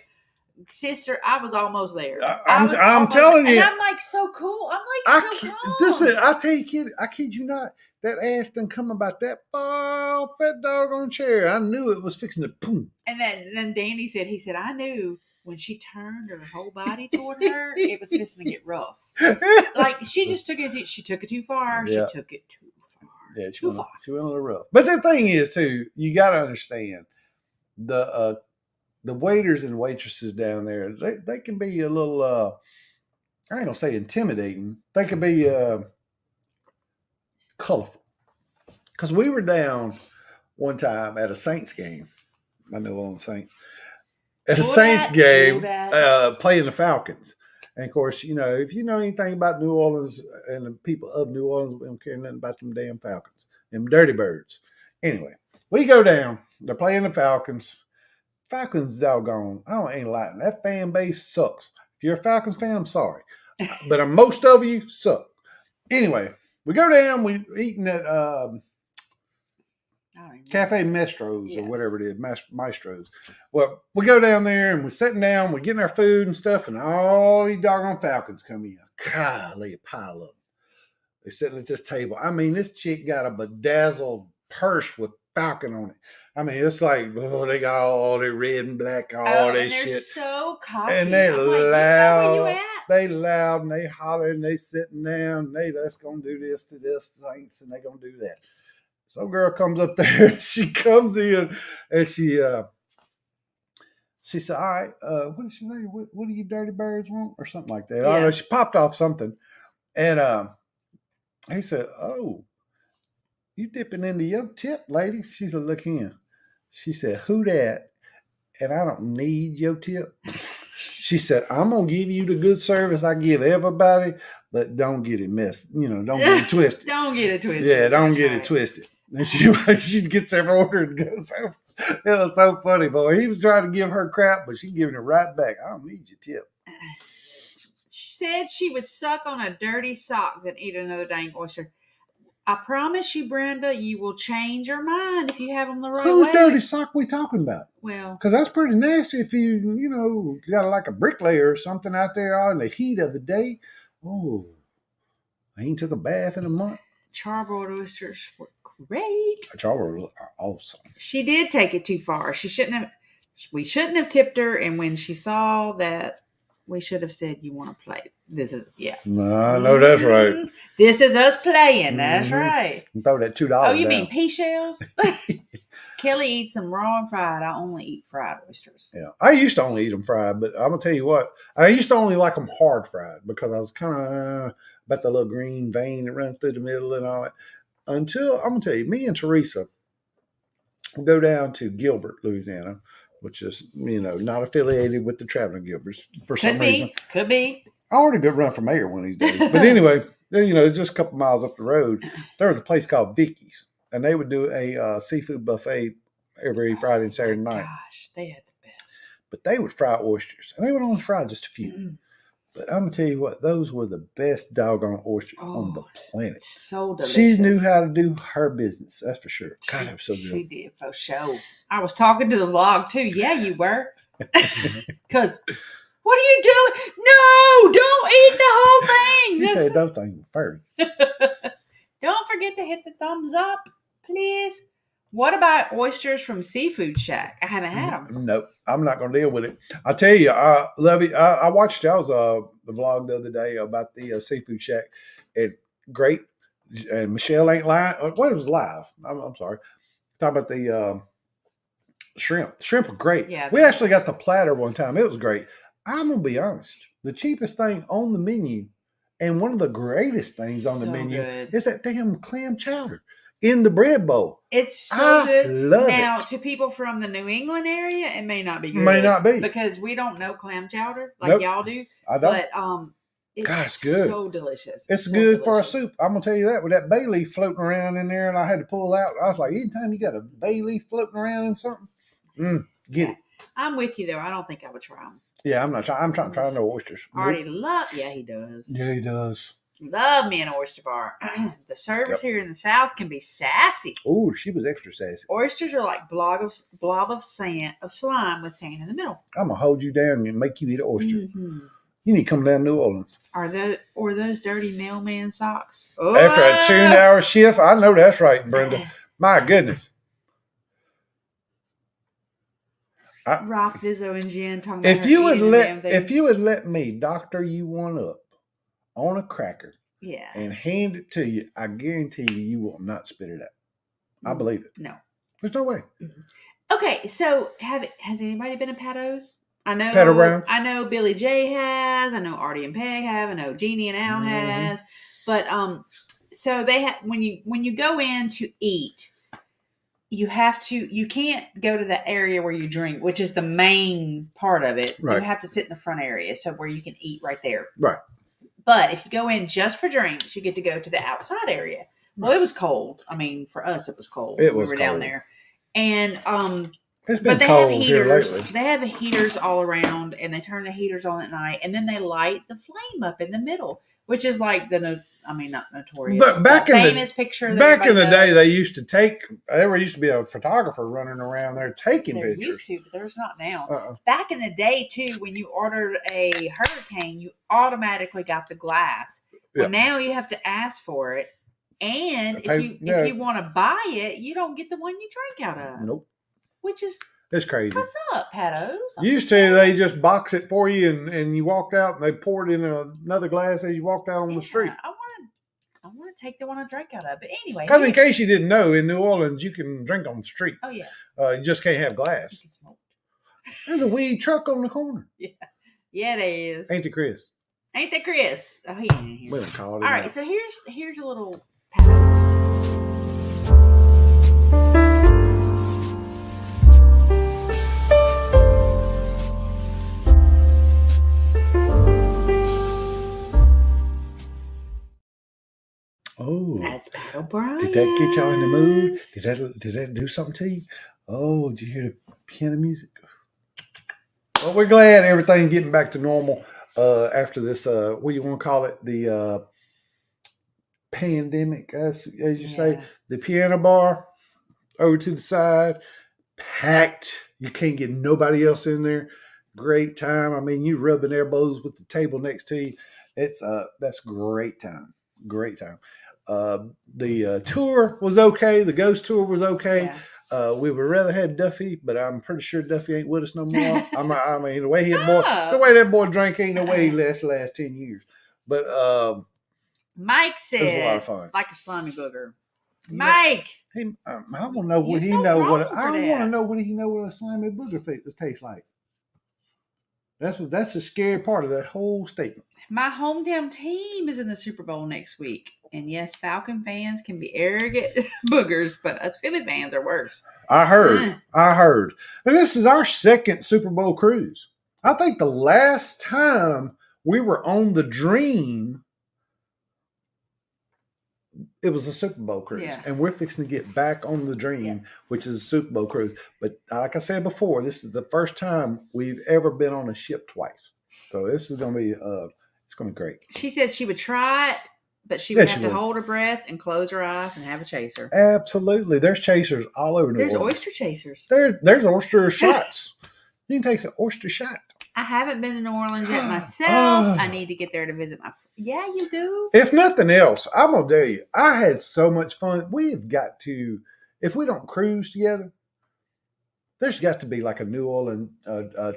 Sister, I was almost there. I'm telling you. And I'm like, so cool. I'm like, so calm. I tell you, kid, I kid you not. That ass done come about that far off that doggone chair. I knew it was fixing to boom. And then Danny said, I knew when she turned her whole body toward her, it was fixing to get rough. Like, she just took it too far. Yeah. She took it too far. Yeah, she went a little rough. But the thing is, too, you got to understand, the waiters and waitresses down there, they can be a little, I ain't going to say intimidating. They can be colorful. Because we were down one time at a Saints game. I know on the Saints. At a Saints game, playing the Falcons. And of course, you know, if you know anything about New Orleans and the people of New Orleans, we don't care nothing about them damn Falcons, them dirty birds. Anyway, we go down. They're playing the Falcons. Falcons doggone. I ain't lying. That fan base sucks. If you're a Falcons fan, I'm sorry. But most of you suck. Anyway, we go down. We eating at Cafe Maestros or whatever it is, Maestros. Well, we go down there and we're sitting down, we're getting our food and stuff, and all these doggone Falcons come in. Golly, a pile of them. They're sitting at this table. I mean, this chick got a bedazzled purse with Falcon on it. I mean, it's like, they got all their red and black, all this shit. They're so cocky. And they're loud. Where you at? They loud and they holler and they sitting down. And let's gonna do this to this Saints and they gonna do that. Some girl comes up there and she comes in and she said, all right, what did she say? What do you dirty birds want? Or something like that. Yeah. I don't know. She popped off something. And he said, oh, you dipping into your tip, lady? She said, look here. She said, who that? And I don't need your tip. She said, I'm going to give you the good service I give everybody, but don't get it messed. You know, don't get it twisted. Don't get it twisted. Yeah, don't get it twisted. And she gets every order and goes, it was so funny, boy. He was trying to give her crap, but she's giving it right back. I don't need your tip. She said she would suck on a dirty sock than eat another dang oyster. I promise you, Brenda, you will change your mind if you have them the right way. Whose dirty sock we talking about? Well, because that's pretty nasty if you got like a bricklayer or something out there in the heat of the day. Oh, I ain't took a bath in a month. Charbroiled oysters were great. Charbroiled are awesome. She did take it too far. We shouldn't have tipped her, and when she saw that, we should have said, you want to play. This is, I know that's right. This is us playing. That's right. And throw that $2 Oh, you down. mean pea shells? Kelly eats them raw and fried. I only eat fried oysters. Yeah. I used to only eat them fried, but I'm going to tell you what. I used to only like them hard fried because I was kind of about the little green vein that runs through the middle and all that. Until, I'm going to tell you, me and Teresa will go down to Gilbert, Louisiana, which is, not affiliated with the traveling Gilberts for some reason. Could be. I already go run for mayor one of these days. But anyway, it's just a couple miles up the road. There was a place called Vicky's, and they would do a seafood buffet every Friday and Saturday night. Gosh, they had the best. But they would fry oysters, and they would only fry just a few. Mm-hmm. But I'm going to tell you what, those were the best doggone oysters on the planet. So delicious. She knew how to do her business, that's for sure. God, that was so good. She did, for sure. I was talking to the vlog, too. Yeah, you were. Because, what are you doing? No, don't eat the whole thing. You said those things were furry. Don't forget to hit the thumbs up, please. What about oysters from Seafood Shack? I haven't had them. Nope, I'm not going to deal with it. I'll tell you, Levy, I watched y'all's the vlog the other day about the Seafood Shack. It's great. And Michelle ain't lying. Well, it was live. I'm sorry. Talk about the shrimp. The shrimp are great. Yeah, we actually got the platter one time. It was great. I'm going to be honest. The cheapest thing on the menu and one of the greatest things on the menu is that damn clam chowder in the bread bowl. It's so good. Love now, it. to people from the New England area, it may not be good. May not be. Because we don't know clam chowder like y'all do. I don't. But it's good. So delicious. It's so good for a soup. I'm going to tell you that. With that bay leaf floating around in there and I had to pull out, I was like, anytime you got a bay leaf floating around in something, get it. I'm with you, though. I don't think I would try them. Yeah, I'm not trying. I'm trying to try no oysters. Already love. Yeah, he does. Yeah, he does. Love me an oyster bar. The service here in the South can be sassy. Oh, she was extra sassy. Oysters are like blob of slime with sand in the middle. I'm gonna hold you down and make you eat an oyster. Mm-hmm. You need to come down to New Orleans. Are those dirty mailman socks? Oh! After a 2-hour shift, I know that's right, Brenda. My goodness. Roth, Vizzo, and Jen talking about if you would let me doctor you one up on a cracker, and hand it to you, I guarantee you will not spit it out. I believe it. No, there's no way. Okay, so has anybody been to Pato's? I know Pato Brown's. I know Billy J has. I know Artie and Peg have. I know Jeannie and Al has. But so they have when you go in to eat. You can't go to the area where you drink, which is the main part of it. Right. You have to sit in the front area, so where you can eat right there. Right. But if you go in just for drinks, you get to go to the outside area. Well, it was cold. I mean, for us, it was cold. We were down there. And, it's been cold here lately. They have heaters all around, and they turn the heaters on at night, and then they light the flame up in the middle, which is like not notorious. But back in famous picture. Back in the day, there used to be a photographer running around there taking pictures. There used to, but there's not now. Back in the day, too, when you ordered a hurricane, you automatically got the glass. Well, now you have to ask for it. And if you want to buy it, you don't get the one you drink out of. Nope. Which is... It's crazy. What's up, Pato's? Used to, they just box it for you and you walked out and they poured in another glass as you walked out on the street. I want to take the one I drank out of. But anyway. Because in case you didn't know, in New Orleans, you can drink on the street. Oh, yeah. You just can't have glass. You can smoke. There's a weed truck on the corner. Yeah. Yeah, there is. Ain't it, Chris? Ain't that Chris? Oh, he ain't in here. We don't call it. All right, so here's a little Pato's. Oh, that's Pat O'Brien. Did that get y'all in the mood? Did that do something to you? Oh, did you hear the piano music? Well, we're glad everything getting back to normal after this. What do you want to call it? The pandemic, as you say. The piano bar over to the side, packed. You can't get nobody else in there. Great time. I mean, you rubbing elbows with the table next to you. That's great time. Great time. The tour was okay. The ghost tour was okay. Yeah. We would rather had Duffy, but I'm pretty sure Duffy ain't with us no more. I mean, the way that boy drank ain't no way he last 10 years. But Mike said, it was a lot of fun. Like a slimy booger. Mike, I want to know what he know. I want to know what he know what a slimy booger tastes like. That's the scary part of that whole statement. My hometown team is in the Super Bowl next week. And yes, Falcon fans can be arrogant boogers, but us Philly fans are worse. I heard. And this is our second Super Bowl cruise. I think the last time we were on the Dream, it was a Super Bowl cruise. Yeah. And we're fixing to get back on the Dream, which is a Super Bowl cruise. But like I said before, this is the first time we've ever been on a ship twice. So this is going to be it's going to be great. She said she would try it, but she would have to hold her breath and close her eyes and have a chaser. Absolutely. There's chasers all over New Orleans. There's oyster chasers. There's oyster shots. You can take an oyster shot. I haven't been to New Orleans yet myself. I need to get there to visit my... Yeah, you do. If nothing else, I'm going to tell you, I had so much fun. We've got to... If we don't cruise together, there's got to be like a New Orleans,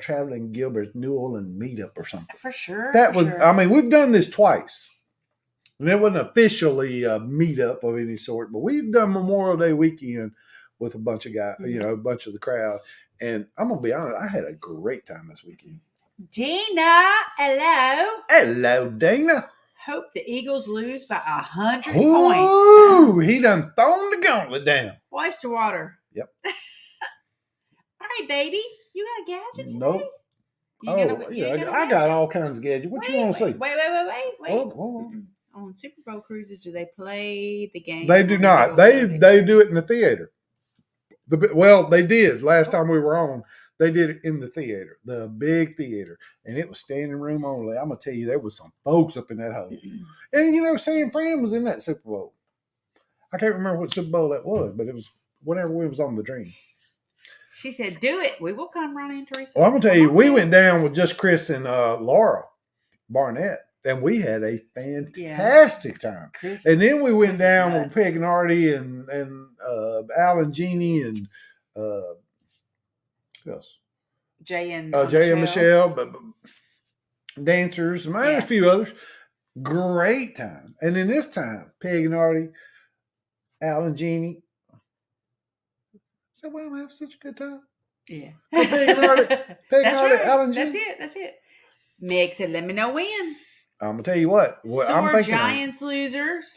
traveling Gilberts New Orleans meetup or something. For sure. I mean, we've done this twice. And it wasn't officially a meetup of any sort, but we've done Memorial Day weekend with a bunch of guys, a bunch of the crowd. And I'm going to be honest, I had a great time this weekend. Dina, hello. Hello, Dina. Hope the Eagles lose by 100 points. Ooh, he done thrown the gauntlet down. Oyster water. Yep. All right, baby. You got a gadget today? Nope. I got all kinds of gadgets. What you want to see? Wait. Oh. On Super Bowl cruises, do they play the game? They do not. They do it in the theater. They did last time we were on. They did it in the theater, the big theater, and it was standing room only. I'm gonna tell you, there was some folks up in that hole. And San Fran was in that Super Bowl. I can't remember what Super Bowl that was, but it was whenever we was on the Dream. She said, "Do it. We will come, Ronnie and Teresa." Well, I'm gonna tell you, we went down with just Chris and Laura Barnett, and we had a fantastic time. And then we went down with Peg and Artie and Al and Jeannie and who else? Jay and Michelle, but dancers, and a few others. Great time. And then this time, Peg and Artie, Al and Jeannie. So I'm having such a good time. Yeah. So Peg and Artie, Al and Jeannie. That's it. Mix it. Let me know when. I'm gonna tell you what. I'm thinking Giants losers.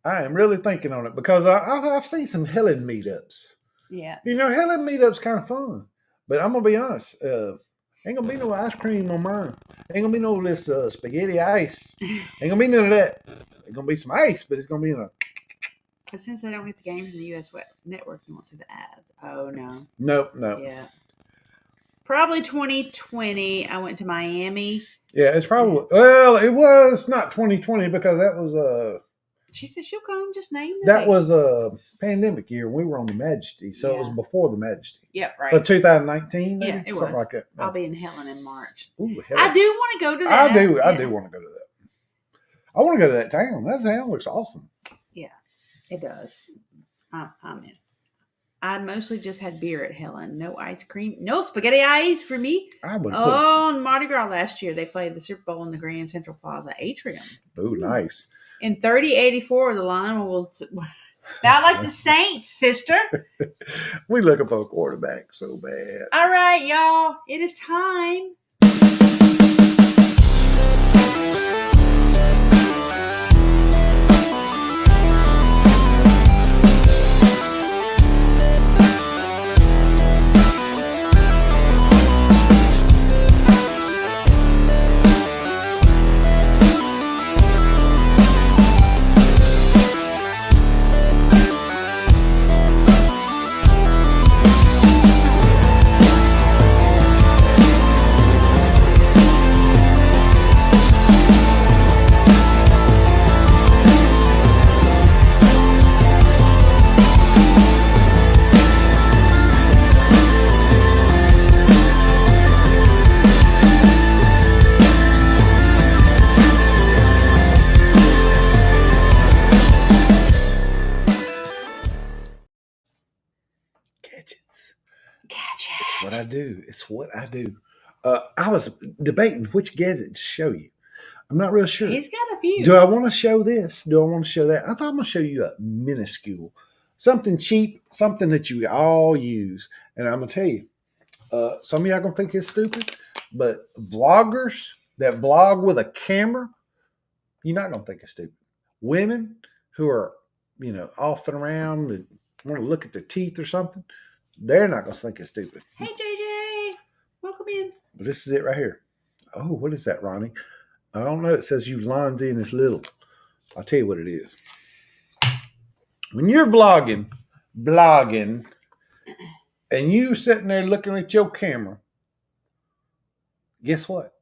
I am really thinking on it because I've seen some Helen meetups. Yeah. Helen meetups kind of fun, but I'm gonna be honest. Ain't gonna be no ice cream on mine. Ain't gonna be no this spaghetti ice. Ain't gonna be none of that. Ain't gonna be some ice, but it's gonna be in a. But since they don't get the games in the U.S. network, you won't see the ads. Oh no. No. Yeah. Probably 2020. I went to Miami. Yeah, it's probably it was not 2020 because that was She said she'll come. Just name the that date. was a pandemic year. We were on the Majesty, so it was before the Majesty. Yep, right. But 2019, maybe? Yeah, it Something was. like that. I'll be in Helen in March. Ooh, I do want to go to that. I do want to go to that. I want to go to that town. That town looks awesome. Yeah, it does. I'm in. I mostly just had beer at Helen. No ice cream. No spaghetti ice for me. On Mardi Gras last year, they played the Super Bowl in the Grand Central Plaza Atrium. Ooh, nice. In 3084, the line was not like the Saints, sister. We looking for a quarterback so bad. All right, y'all. It is time. It's what I do. I was debating which gadget to show you. I'm not real sure. He's got a few. Do I want to show this? Do I want to show that? I thought I'm going to show you a minuscule. Something cheap, something that you all use. And I'm going to tell you, some of y'all going to think it's stupid, but vloggers that vlog with a camera, you're not going to think it's stupid. Women who are, off and around and want to look at their teeth or something, they're not going to think it's stupid. Hey, JJ. Welcome in. But this is it right here. Oh, what is that, Ronnie? I don't know. It says you lines in this little. I'll tell you what it is. When you're vlogging, and you sitting there looking at your camera, guess what?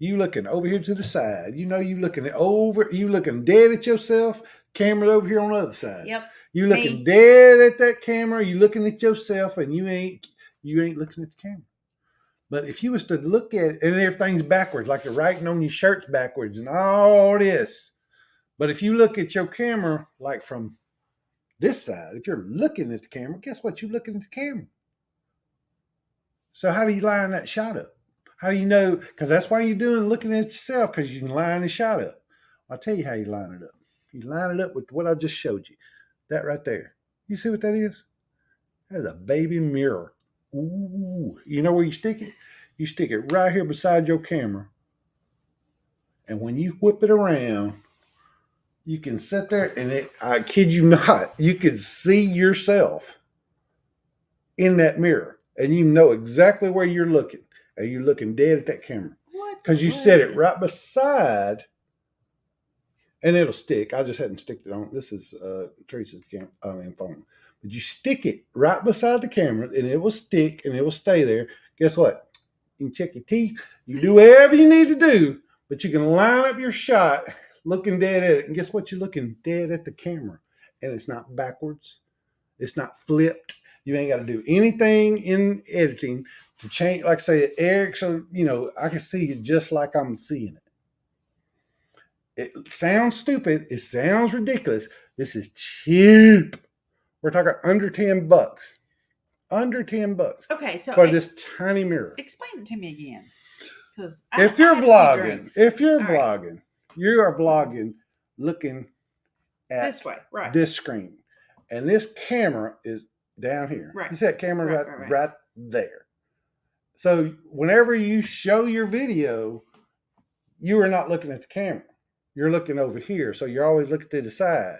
You looking over here to the side. You looking dead at yourself. Camera over here on the other side. Yep. You looking dead at that camera. You looking at yourself, and you ain't looking at the camera. But if you was to look at it, and everything's backwards, like the writing on your shirt's backwards and all this. But if you look at your camera, like from this side, if you're looking at the camera, guess what? You're looking at the camera. So how do you line that shot up? How do you know? Because that's why you're looking at yourself, because you can line the shot up. I'll tell you how you line it up. You line it up with what I just showed you. That right there. You see what that is? That's a baby mirror. Ooh. You know where you stick it? You stick it right here beside your camera. And when you whip it around, you can sit there and I kid you not, you can see yourself in that mirror. And you know exactly where you're looking. And you're looking dead at that camera. Because you set it right beside and it'll stick. I just hadn't sticked it on. This is Teresa's phone. But you stick it right beside the camera, and it will stick, and it will stay there. Guess what? You can check your teeth. You do whatever you need to do, but you can line up your shot looking dead at it. And guess what? You're looking dead at the camera, and it's not backwards. It's not flipped. You ain't got to do anything in editing to change. Like I say, Eric, so I can see it just like I'm seeing it. It sounds stupid. It sounds ridiculous. This is cheap. We're talking under $10. Under $10. Okay, so for this tiny mirror. Explain it to me again. If you're vlogging, you are vlogging looking at this way, right? This screen, and this camera is down here. Right. You see that camera right there. So whenever you show your video, you are not looking at the camera. You're looking over here. So you're always looking to the side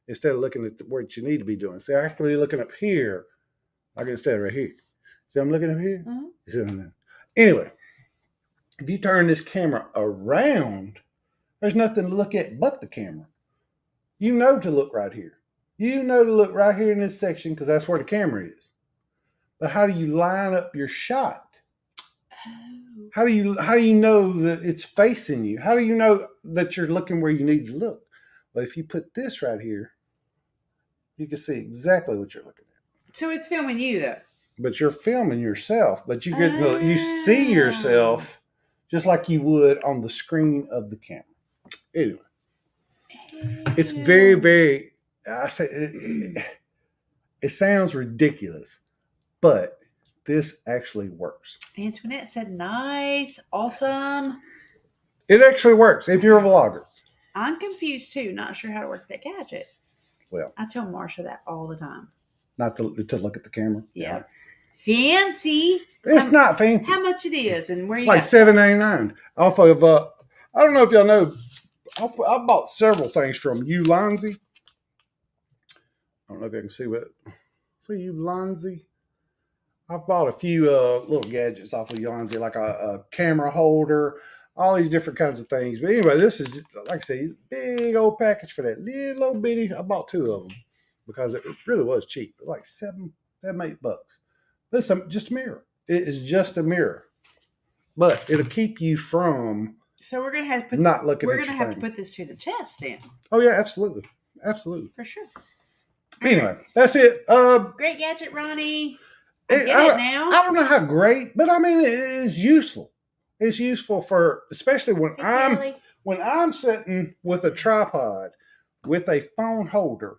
instead of looking at what you need to be doing. See, I can be looking up here, like instead of right here. See, I'm looking up here. Mm-hmm. Anyway, if you turn this camera around, there's nothing to look at but the camera. You know to look right here. You know to look right here in this section because that's where the camera is. But how do you line up your shot? How do you know that it's facing you? How do you know that you're looking where you need to look? Well, if you put this right here, you can see exactly what you're looking at. So it's filming you, though. But you're filming yourself. But you see yourself just like you would on the screen of the camera. Anyway, it's very, very. I say it sounds ridiculous, but this actually works. Antoinette said, nice, awesome. It actually works if you're a vlogger. I'm confused too, not sure how to work that gadget. Well, I tell Marsha that all the time. Not to look at the camera. Yeah. Fancy. It's not fancy. How much it is and where you like $7.99 off of I don't know if y'all know, I bought several things from Ulanzi. I don't know if you can see Ulanzi. I've bought a few little gadgets off of Ulanzi, like a camera holder, all these different kinds of things. But anyway, this is, like I say, big old package for that little old bitty. I bought 2 of them because it really was cheap. Like $7, $8. But it's just a mirror. It is just a mirror. But it'll keep you from So we're going to have to put not looking at We're going to have to put this to the test then. Oh, yeah, absolutely. Absolutely. For sure. Anyway, that's it. Great gadget, Ronnie. I don't know how great, but I mean, it is useful. It's useful for, especially when I'm sitting with a tripod with a phone holder.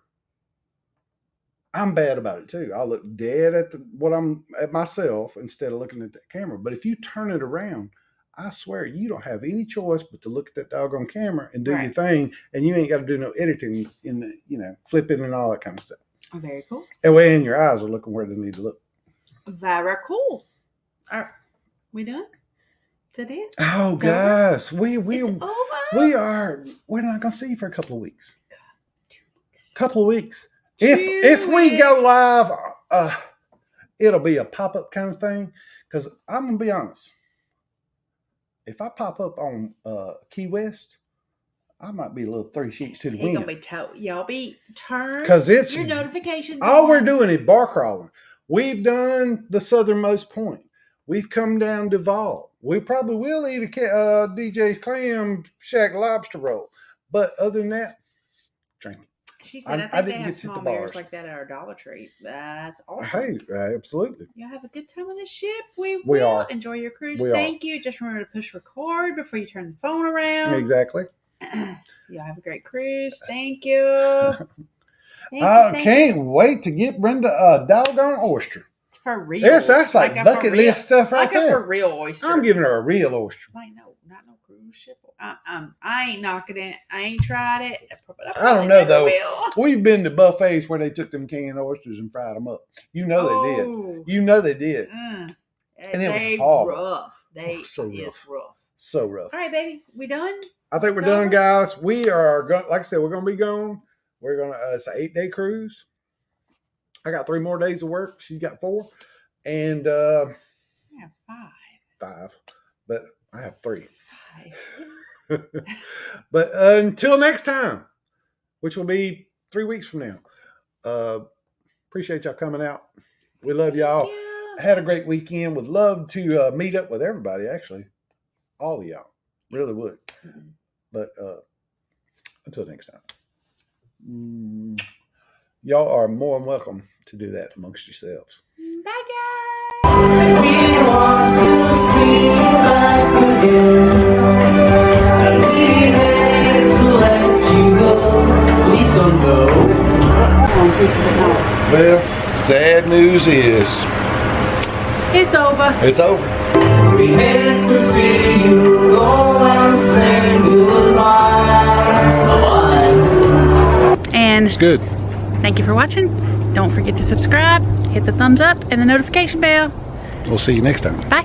I'm bad about it too. I look dead at myself instead of looking at that camera. But if you turn it around, I swear you don't have any choice but to look at that doggone camera and do your thing, and you ain't got to do no editing in the flipping and all that kind of stuff. Oh, very cool. And and your eyes are looking where they need to look. Very cool. All right, we done? Is that it? Oh, guys, we're not gonna see you for a couple of weeks. Couple of weeks. If we go live, it'll be a pop-up kind of thing. Because I'm gonna be honest, if I pop up on Key West, I might be a little 3 sheets to the wind. Y'all be turned because it's your notifications. All we're doing is bar crawling. We've done the southernmost point. We've come down Duval. We probably will eat a DJ's Clam Shack lobster roll. But other than that, drinking. She said, I think they have small mirrors like that at our Dollar Tree. That's awesome. Hey, absolutely. Y'all have a good time on the ship. We will. Enjoy your cruise. Thank you. Just remember to push record before you turn the phone around. Exactly. Y'all have a great cruise. Thank you. Can't wait to get Brenda a doggone oyster. For real. That's like bucket list stuff right there. Like a for real oyster. I'm giving her a real oyster. Like, no, not no cruise ship. I ain't knocking it. I ain't tried it. I don't know, though. We've been to buffets where they took them canned oysters and fried them up. They did. You know they did. And it was horrible. Rough. It's rough. So rough. All right, baby. We done? I think we're done, guys. We are going, like I said, we're going to be gone. We're going to, it's an 8-day cruise. I got 3 more days of work. She's got 4. And, I have 5. 5. But I have 3. 5. But until next time, which will be 3 weeks from now, appreciate y'all coming out. We love y'all. Had a great weekend. Would love to meet up with everybody, actually. All of y'all. Really would. But until next time. Y'all are more than welcome to do that amongst yourselves. Bye, guys. We want to see back again. And we hate to let you go. Please don't go. Well, sad news is It's over. it's over. We hate to see you go and say goodbye. Bye-bye. And It's good. thank you for watching. Don't forget to subscribe, hit the thumbs up, and the notification bell. We'll see you next time. Bye.